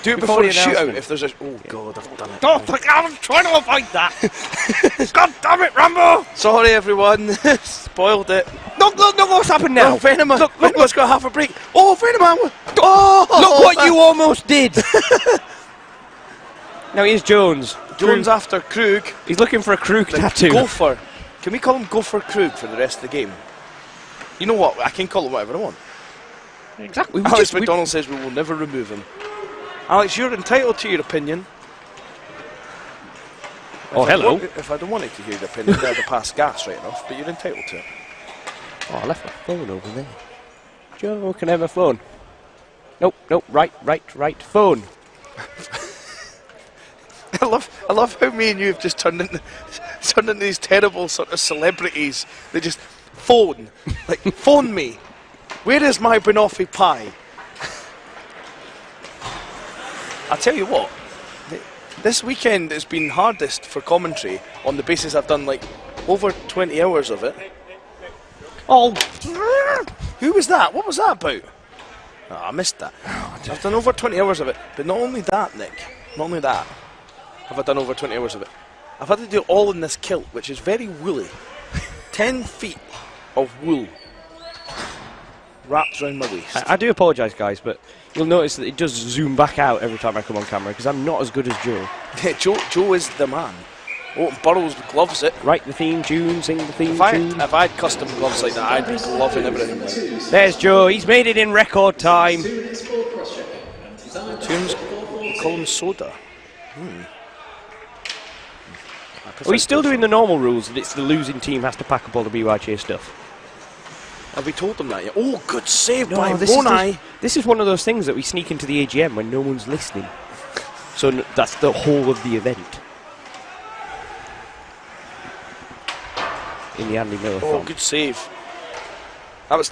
Do it before before the a shootout announcement. if there's a... Oh, God, I've done it. Oh, I was trying to avoid that! God damn it, Rambo! Sorry, everyone. Spoiled it. Look, what's happened now? No, Venom. Look, Venom's got half a break. Oh, Venom. Oh! Look what you almost did! Now here's Jones. Jones Krug. after Krug. He's looking for a Krug The tattoo. Gopher. Can we call him Gopher Krug for the rest of the game? You know what? I can call him whatever I want. Exactly. Alex McDonald says we will never remove him. Alex, you're entitled to your opinion. Oh, hello. If I don't want to hear your opinion, I'd have passed gas right enough, but you're entitled to it. Oh, I left my phone over there. Joe, can I have a phone? Nope, right, phone. I love how me and you have just turned into these terrible sort of celebrities. They just phone, like phone me. Where is my banoffee pie? I tell you what, this weekend has been hardest for commentary on the basis I've done like over 20 hours of it. Oh, Who was that? What was that about? Oh, I missed that. I've done over 20 hours of it, but not only that, Nick. Not only that have I done over 20 hours of it. I've had to do it all in this kilt, which is very woolly. 10 feet of wool wrapped around my waist. I do apologise, guys, but you'll notice that it does zoom back out every time I come on camera because I'm not as good as Joe. Yeah, Joe is the man. Oh, and Burrows gloves it. Write the theme tune, sing the theme tune. If I had custom gloves like that, I'd be gloving everything. There's Joe. He's made it in record time. Tunes, call them soda. Are we still doing the normal rules that it's the losing team has to pack up all the BUIHA stuff? Have we told them that yet? Oh, good save No, by this is Bonai. This is one of those things that we sneak into the AGM when no one's listening. So that's the whole of the event. In the Andy Miller Oh, font. good save. That was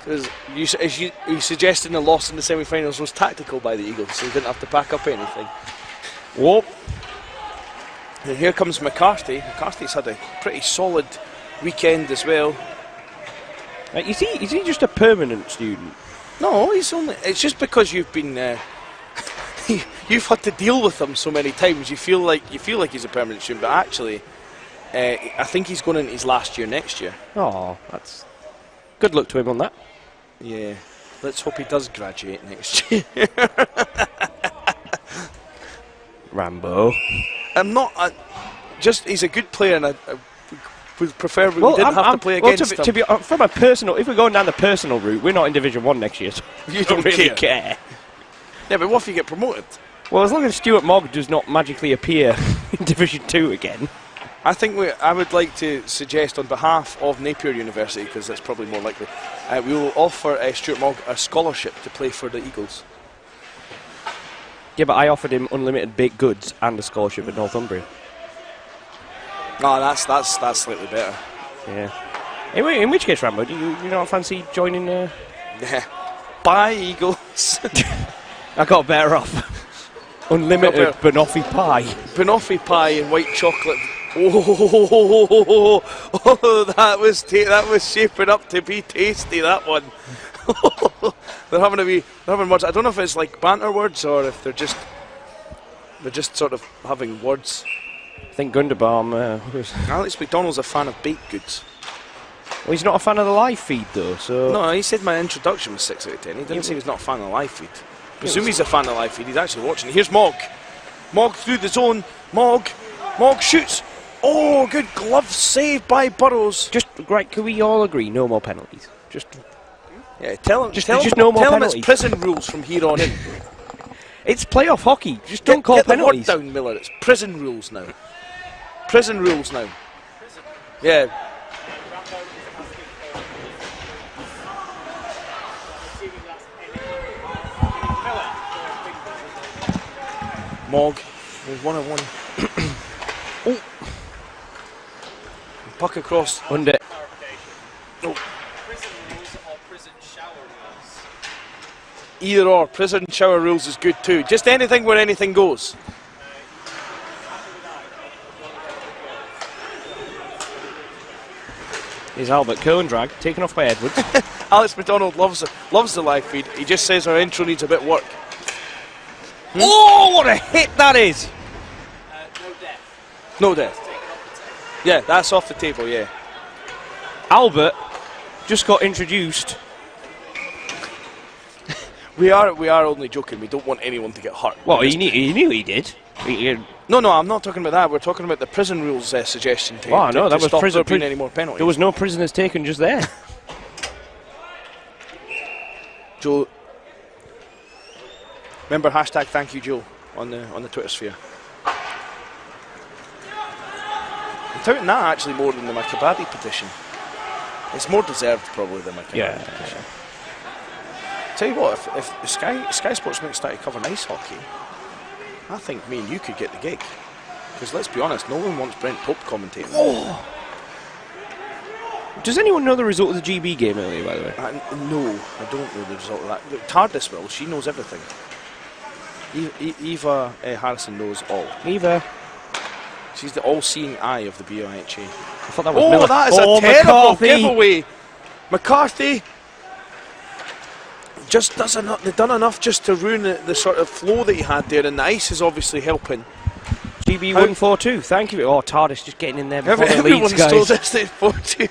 you suggesting the loss in the semi-finals was tactical by the Eagles, so they didn't have to pack up anything. Whoop. And here comes McCarthy. McCarthy's had a pretty solid weekend as well. Is he just a permanent student? No, it's just because you've been you've had to deal with him so many times. You feel like he's a permanent student, but actually, I think he's going into his last year next year. Oh, that's good luck to him on that. Yeah, let's hope he does graduate next year. Rambo. He's a good player, and I would prefer we didn't have to play against him. To be from a personal, if we're going down the personal route, we're not in Division 1 next year, so You don't don't really care. Yeah, but what if you get promoted? Well, as long as Stuart Mogg does not magically appear in Division 2 again. I think I would like to suggest on behalf of Napier University, because that's probably more likely, we will offer Stuart Mogg a scholarship to play for the Eagles. Yeah, but I offered him unlimited baked goods and a scholarship at Northumbria. No, that's slightly better. Yeah. In which case, Rambo, do you not fancy joining? Yeah. Bye, Eagles. I got better off. Unlimited banoffee pie. Banoffee pie and white chocolate. Oh, that was shaping up to be tasty. That one. They're having words. I don't know if it's like banter words or if they're just sort of having words. I think Gunderbaum. Alex McDonald's a fan of baked goods. Well, he's not a fan of the live feed though. So No, he said my introduction was 6 out of 10. He didn't say he was not a fan of the live feed. Presume he's a fan of the live feed. He's actually watching. Here's Mogg. Mogg through the zone. Mogg shoots. Oh, good glove save by Burrows. just right. Can we all agree? No more penalties. Just Yeah, tell him no more it's penalties. prison rules from here on in. It's playoff hockey. Just don't call get penalties. the word down, Miller. It's prison rules now. Prison rules now. Yeah. Mog. There's 1-on-1. Oh. Puck across. Under. Oh. Prison rules or prison shower rules? Either or. Prison shower rules is good too. Just anything where anything goes. Is Albert Cohen drag taken off by Edwards? Alex McDonald loves the live feed. He just says our intro needs a bit of work. Oh, what a hit that is! No death. No death. Taken off the table. Yeah, that's off the table, yeah. Albert just got introduced. We are only joking. We don't want anyone to get hurt. Well, he knew he did. No, I'm not talking about that. We're talking about the prison rules suggestion to, Oh, no, to that was stop prison. there being any more penalties. There was no prisoners taken just there. Joe. Remember hashtag thank you Joe on the Twitter sphere. I'm touting that actually more than the Macabadi petition. It's more deserved probably than Macabadi petition. Tell you what, if Sky Sports might start to cover ice hockey, I think me and you could get the gig. Because let's be honest, no one wants Brent Pope commentating. Oh. Does anyone know the result of the GB game earlier, by the way? No, I don't know the result of that. TARDIS will, she knows everything. Eva Harrison knows all. Eva. She's the all-seeing eye of the BUIHA. I thought that was Miller. That is a terrible McCarthy. giveaway. McCarthy just they've done enough just to ruin the sort of flow that he had there, and the ice is obviously helping. GB 142, thank you. Oh, TARDIS just getting in there before the Everyone's leads, guys. told us they'd 42.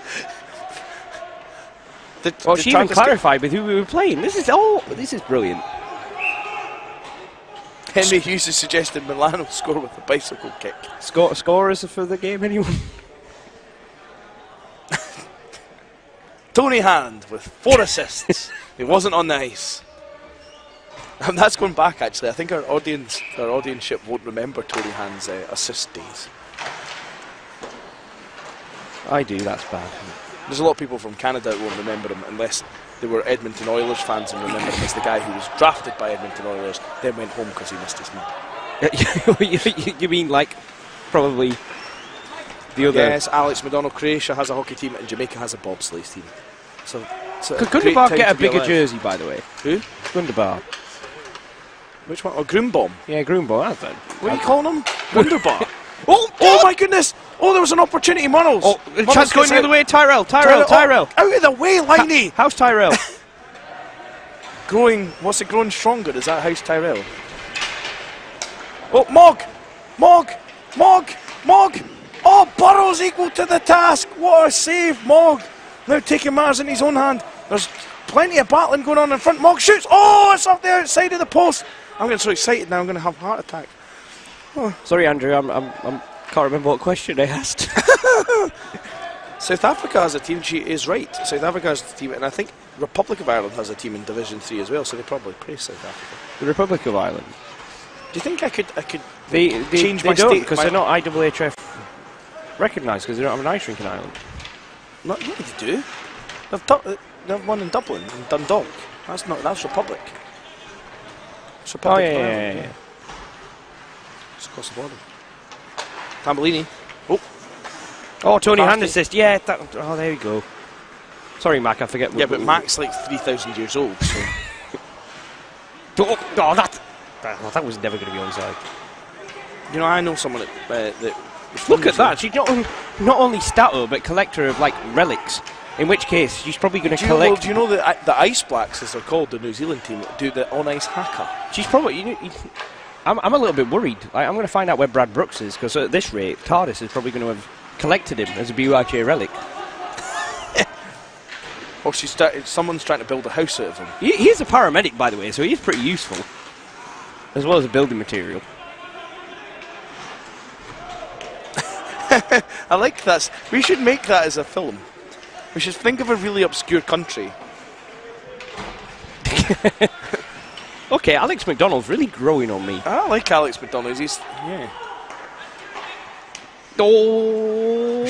Well, she even clarified with who we were playing. This is brilliant. Henry Hughes has suggested Milan will score with a bicycle kick. Scorers for the game, anyone? Tony Hand with 4 assists. He wasn't on the ice. And that's going back actually. I think our audience-ship won't remember Tony Hand's assist days. I do, that's bad. There's a lot of people from Canada that won't remember him unless they were Edmonton Oilers fans and remember him as the guy who was drafted by Edmonton Oilers, then went home because he missed his nut. You mean like probably the other? Yes, Alex McDonald. Croatia has a hockey team and Jamaica has a bobsleigh team. So Could Gunderbar get a bigger jersey, by the way? Who? Gunderbar. Which one? Oh, Groombaum. Yeah, Groombaum. That's it. What are you calling him? Gunderbar. Oh my goodness! Oh, there was an opportunity, Munnels. Oh, the chance going the other way. Tyrell. Out of the way, Liney. How's Tyrell? What's it growing stronger? Is that how's Tyrell? Oh, Mog! Oh, Burrow's equal to the task. What a save, Mog. Now taking matters in his own hand. There's plenty of battling going on in front. Mog shoots. Oh, it's off the outside of the post. I'm getting so excited now. I'm going to have a heart attack. Oh. Sorry, Andrew. I can't remember what question I asked. South Africa has a team. She is right. South Africa has a team, and I think Republic of Ireland has a team in Division 3 as well. So they probably play South Africa. The Republic of Ireland. Do you think I could They change my don't, state because they're not IHF recognised because they don't have an ice rink in Ireland. Not what did they do? They've won in Dublin, in Dundalk. That's Republic. It's Republic of Ireland, Yeah. It's across the border. Tambellini. Oh, Tony McCarthy. Hand assist. Yeah. There you go. Sorry, Mac. I forget. Yeah, but Mac's like 3,000 years old. So. That was never going to be onside. You know, I know someone that Look at that. She's not only stato but collector of like relics. In which case, she's probably going to collect. Do you know that the Ice Blacks, as they're called, the New Zealand team, do the on-ice haka? She's probably. I'm a little bit worried. I'm going to find out where Brad Brooks is because at this rate, TARDIS is probably going to have collected him as a BUIHA relic. Or someone's trying to build a house out of him. He is a paramedic, by the way, so he's pretty useful, as well as a building material. I like that. We should make that as a film. We should think of a really obscure country. Okay, Alex McDonald's really growing on me. I like Alex McDonald. He's yeah. Oh,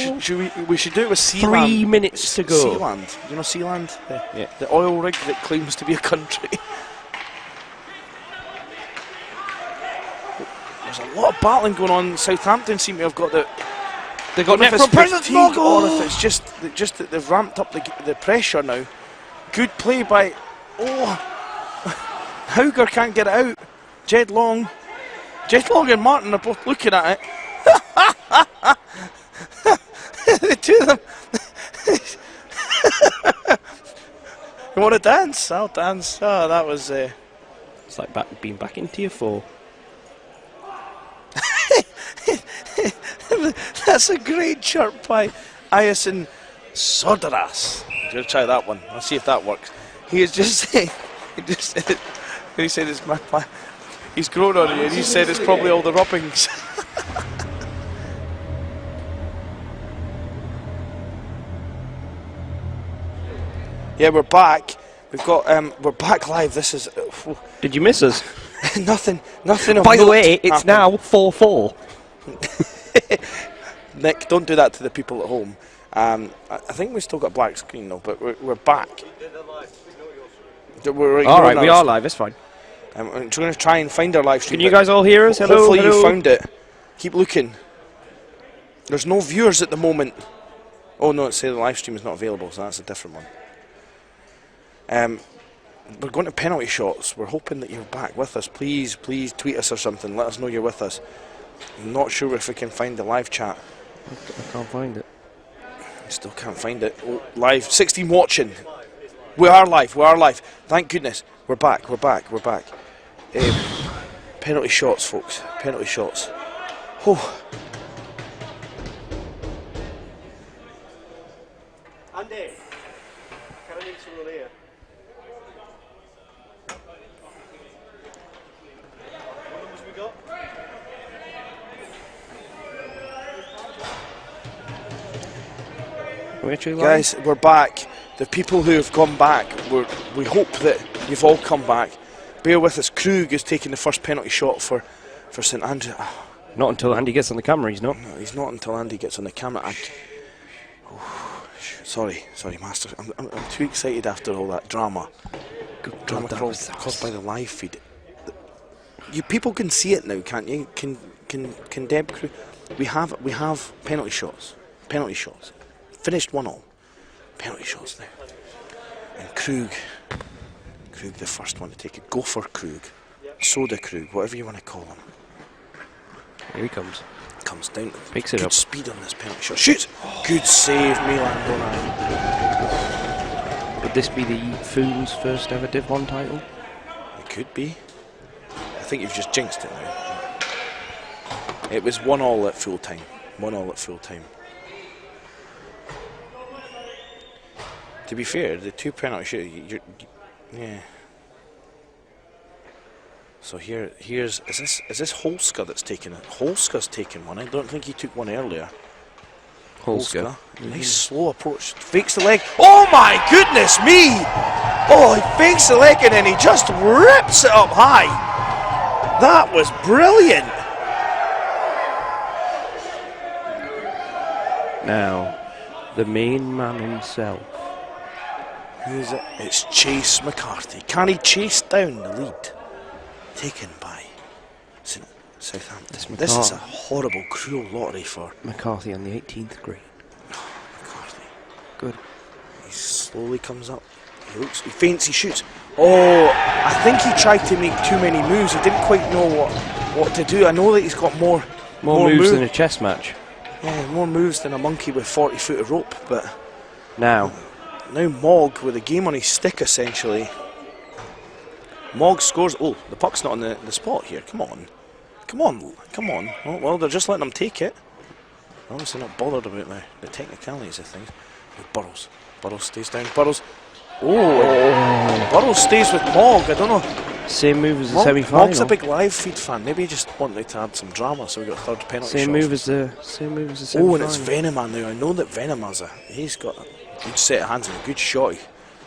We should do it with Sealand. 3 minutes to go. Sealand. You know Sealand? Yeah. The oil rig that claims to be a country. There's a lot of battling going on. Southampton seem to have got the. They got net if it's from President fatigue or Mogul. if it's just that they've ramped up the pressure now. Good play by. Oh, Hauger can't get it out. Jed Long and Martin are both looking at it. The two of them. You want to dance? I'll dance. Oh, that was. It's like being back in Tier 4. That's a great chirp by Ayasin Sodaras. I'm going to try that one. I'll see if that works. He is just saying. He said it's my. He's grown on you, and he said it's probably all the rubbings. Yeah, we're back. We're back live. This is. Did you miss us? nothing. Of By the note way, it's happened. now 4-4. Nick, don't do that to the people at home. I think we've still got a black screen though, but we're back. All right, we are live. It's fine. I'm going to try and find our live stream. Can you guys all hear us? Hello. Hopefully hello. you found it. Keep looking. There's no viewers at the moment. Oh no, it says the live stream is not available, so that's a different one. We're going to penalty shots. We're hoping that you're back with us. Please tweet us or something. Let us know you're with us. I'm not sure if we can find the live chat. I can't find it. Still can't find it. Oh, live. 16 watching. We are live. Thank goodness. We're back. Penalty shots, folks. Penalty shots. Oh. Andy, can I need someone here? What numbers we got? Are we actually live? Guys, we're back. The people who have come back, we hope that you've all come back. Bear with us. Krug is taking the first penalty shot for St Andrews. Oh, Not until Andy gets on the camera, he's not. no, he's not until Andy gets on the camera. Sorry, Master. I'm too excited after all that drama. Drama caused by the live feed. You people can see it now, can't you? Can Deb Krug? We have penalty shots. Finished 1-1. Penalty shots now. And Krug, the first one to take it. Go for Krug. Soda Krug, whatever you want to call him. Here he comes. Comes down. Picks it Good up. speed on this penalty shot. Shoots! Good save, Milan Donai. Would this be the Foons' first ever Div 1 title? It could be. I think you've just jinxed it now. It was 1-1 at full time. 1-1 at full time. To be fair, the two penalty shots, yeah. So here's is this Holska that's taken it? Holska's taken one. I don't think he took one earlier. Holska. Nice slow approach. Fakes the leg. Oh my goodness me! Oh, he fakes the leg and then he just rips it up high. That was brilliant. Now, the main man himself. Who is it? It's Chase McCarthy. Can he chase down the lead? Taken by Southampton. This is a horrible, cruel lottery for McCarthy on the 18th green. McCarthy. Good. He slowly comes up. He feints, he shoots. Oh, I think he tried to make too many moves. He didn't quite know what to do. I know that he's got more moves than a chess match. Yeah, more moves than a monkey with 40 foot of rope. But now Mogg with a game on his stick essentially. Mogg scores. Oh, the puck's not on the spot here. Come on. Oh, well, they're just letting him take it. They're obviously not bothered about the technicalities of things. Burrows stays down. Burrows stays with Mogg. I don't know. Same move as the semi-final. Mogg's a big live feed fan. Maybe he just wanted to add some drama, so we got a third penalty. Same move as the semi-final. Oh, and it's Venema now. I know that he's got a good set of hands and a good shot. He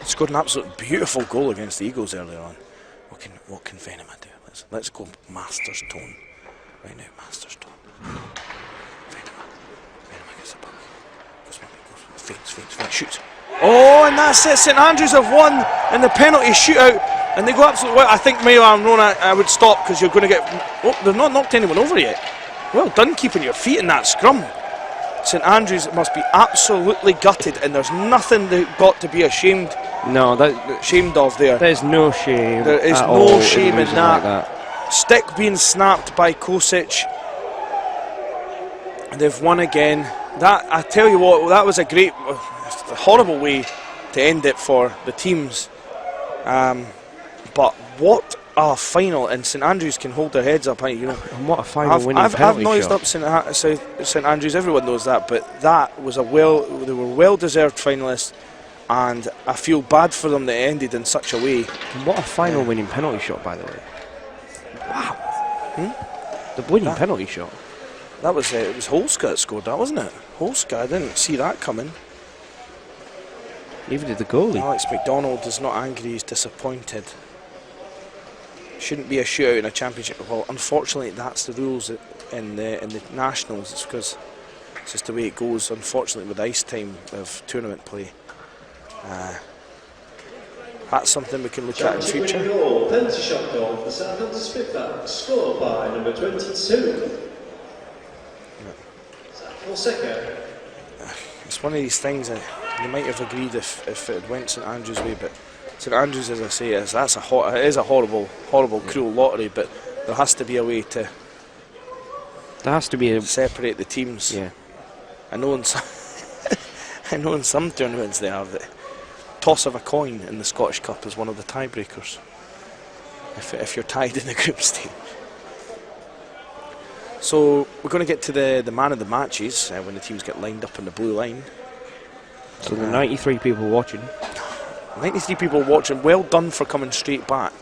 scored an absolute beautiful goal against the Eagles earlier on. What can Venom do? Let's go Master's Tone. Right now, Master's Tone. Venom gets the puck. Goes, shoots. Oh, and that's it. St Andrews have won in the penalty shootout, and they go absolutely well. I think Mayo Armrona I would stop because you're going to get. Oh, they've not knocked anyone over yet. Well done keeping your feet in that scrum. St Andrews must be absolutely gutted, and there's nothing they've got to be ashamed. No, ashamed of there. There's no shame. There is no shame in that. Stick being snapped by Kosic. They've won again. That, I tell you what, that was a horrible way to end it for the teams. But what a final, and St Andrews can hold their heads up. And what a final winning penalty I've noised shot. up St Andrews. Everyone knows that, but that was they were well-deserved finalists, and I feel bad for them that it ended in such a way. And what a final winning penalty shot, by the way. Wow. The winning penalty shot. That was it was Holska that scored that, wasn't it? Holska, I didn't see that coming. Neither did the goalie. Alex McDonald is not angry, he's disappointed. Shouldn't be a shootout in a championship. Well, unfortunately, that's the rules in the Nationals. It's because it's just the way it goes, unfortunately, with ice time of tournament play. That's something we can look at in future. Penalty shot goal for Southampton Spitfires, scored by number 22. It's one of these things that you might have agreed if it went St Andrews' way, but St Andrews, as I say, it is a horrible, cruel lottery. But there has to be a way to. There has to be separate the teams. Yeah. I know in some tournaments they have the toss of a coin in the Scottish Cup is one of the tiebreakers. If you're tied in the group stage. So we're going to get to the man of the matches when the teams get lined up on the blue line. So the 93 people watching. 93 people watching. Well done for coming straight back.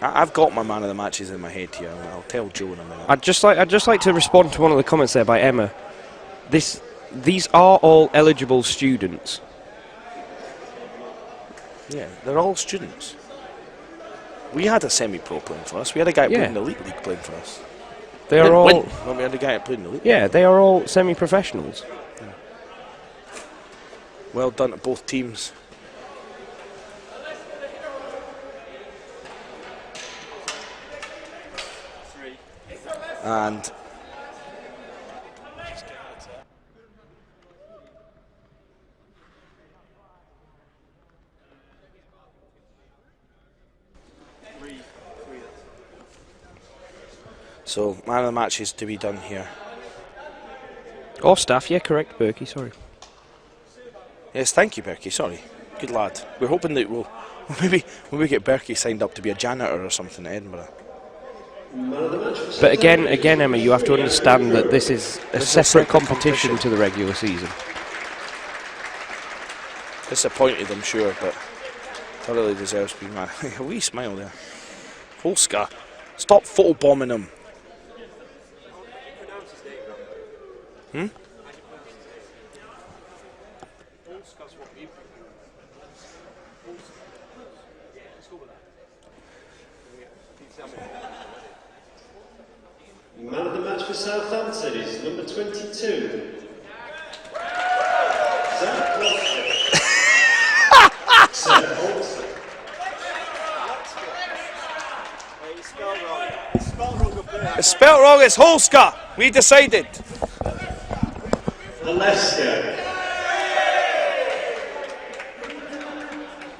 I've got my man of the matches in my head here. I'll tell Joe in a minute. I'd just like to respond to one of the comments there by Emma. These are all eligible students. Yeah, they're all students. We had a semi-pro playing for us. We had a guy playing in the Elite League playing for us. They are all. No, we had a guy that played in the Elite League. Yeah, they are all semi-professionals. Yeah. Well done to both teams. And so, man of the match is to be done here. Or staff, yeah, correct, Berkey, sorry. Yes, thank you, Berkey, sorry. Good lad. We're hoping that we'll maybe get Berkey signed up to be a janitor or something in Edinburgh. But again, Emma, you have to understand that this is a separate competition to the regular season. Disappointed, I'm sure, but thoroughly deserves to be man. A wee smile there. Holska, stop photobombing him. Man of the match for Southampton is number 22. It's spelled wrong, it's Holska. We decided. The Leicester.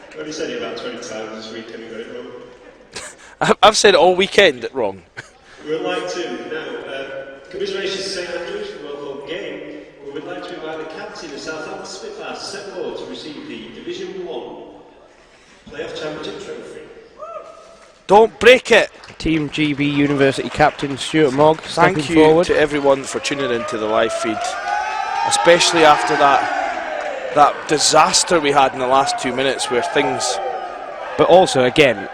I've only said it about 20 times this weekend and got it wrong. I've said it all weekend wrong. We would like to now, commiserations to St Andrews for a well-held game. We would like to invite the captain of Southampton Spitfires to step forward to receive the Division 1 Playoff Championship Trophy. Don't break it. Team GB University captain Stuart Mogg stepping Thank you forward. to everyone for tuning into the live feed, especially after that disaster we had in the last 2 minutes where things. But also, again,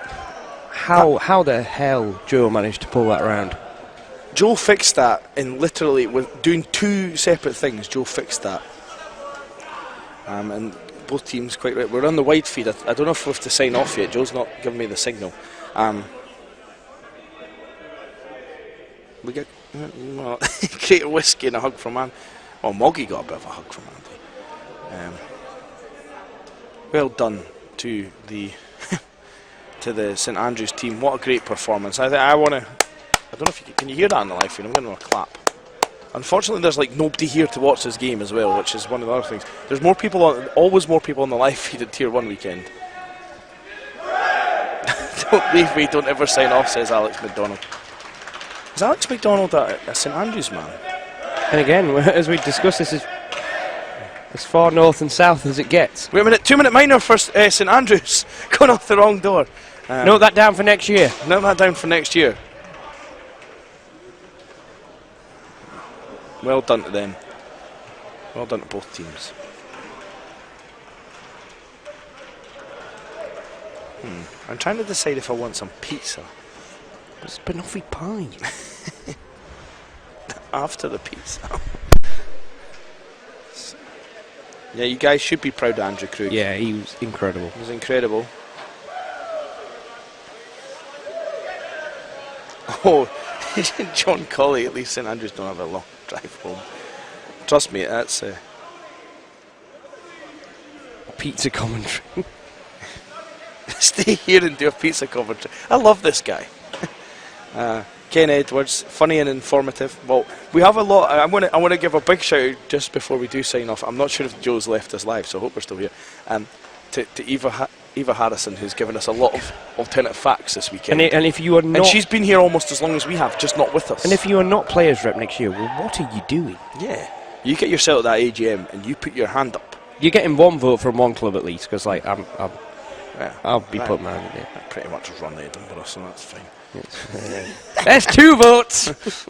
how the hell Joe managed to pull that round? Joe fixed that in literally with doing 2 separate things. Joe fixed that. And both teams quite right. We're on the wide feed. I don't know if we have to sign off yet. Joe's not giving me the signal. We get well, great whiskey and a hug from Andy. Well, Moggy got a bit of a hug from Andy. Well done to the to the St Andrews team. What a great performance! I want to. I don't know if can you hear that on the live feed? I'm going to clap. Unfortunately, there's like nobody here to watch this game as well, which is one of the other things. There's more people on, always more people on the live feed at Tier 1 weekend. Don't leave me, don't ever sign off, says Alex McDonald. Is Alex McDonald a St Andrews man? And again, as we discussed, this is as far north and south as it gets. Wait a minute, 2-minute minor for St Andrews. Going off the wrong door. Note that down for next year. Note that down for next year. Well done to them. Well done to both teams. I'm trying to decide if I want some pizza. It's banoffee pie. After the pizza. Yeah, you guys should be proud of Andrew Krug. Yeah, he was incredible. He was incredible. Oh, John Colley, at least St Andrews don't have a long drive home. Trust me, that's Pizza commentary. stay here and do a pizza commentary. I love this guy. Ken Edwards, funny and informative. Well, we have a lot. I want to give a big shout out just before we do sign off. I'm not sure if Joe's left us live, so I hope we're still here. To Eva Harrison, who's given us a lot of alternative facts this weekend. And if you are not, and she's been here almost as long as we have, just not with us. And if you are not players rep next year, well, what are you doing? Yeah, you get yourself at that AGM and you put your hand up. You're getting one vote from one club at least, because like I'll be Right. putting my hand in there. I pretty much run Edinburgh, so that's fine. There's 2 votes.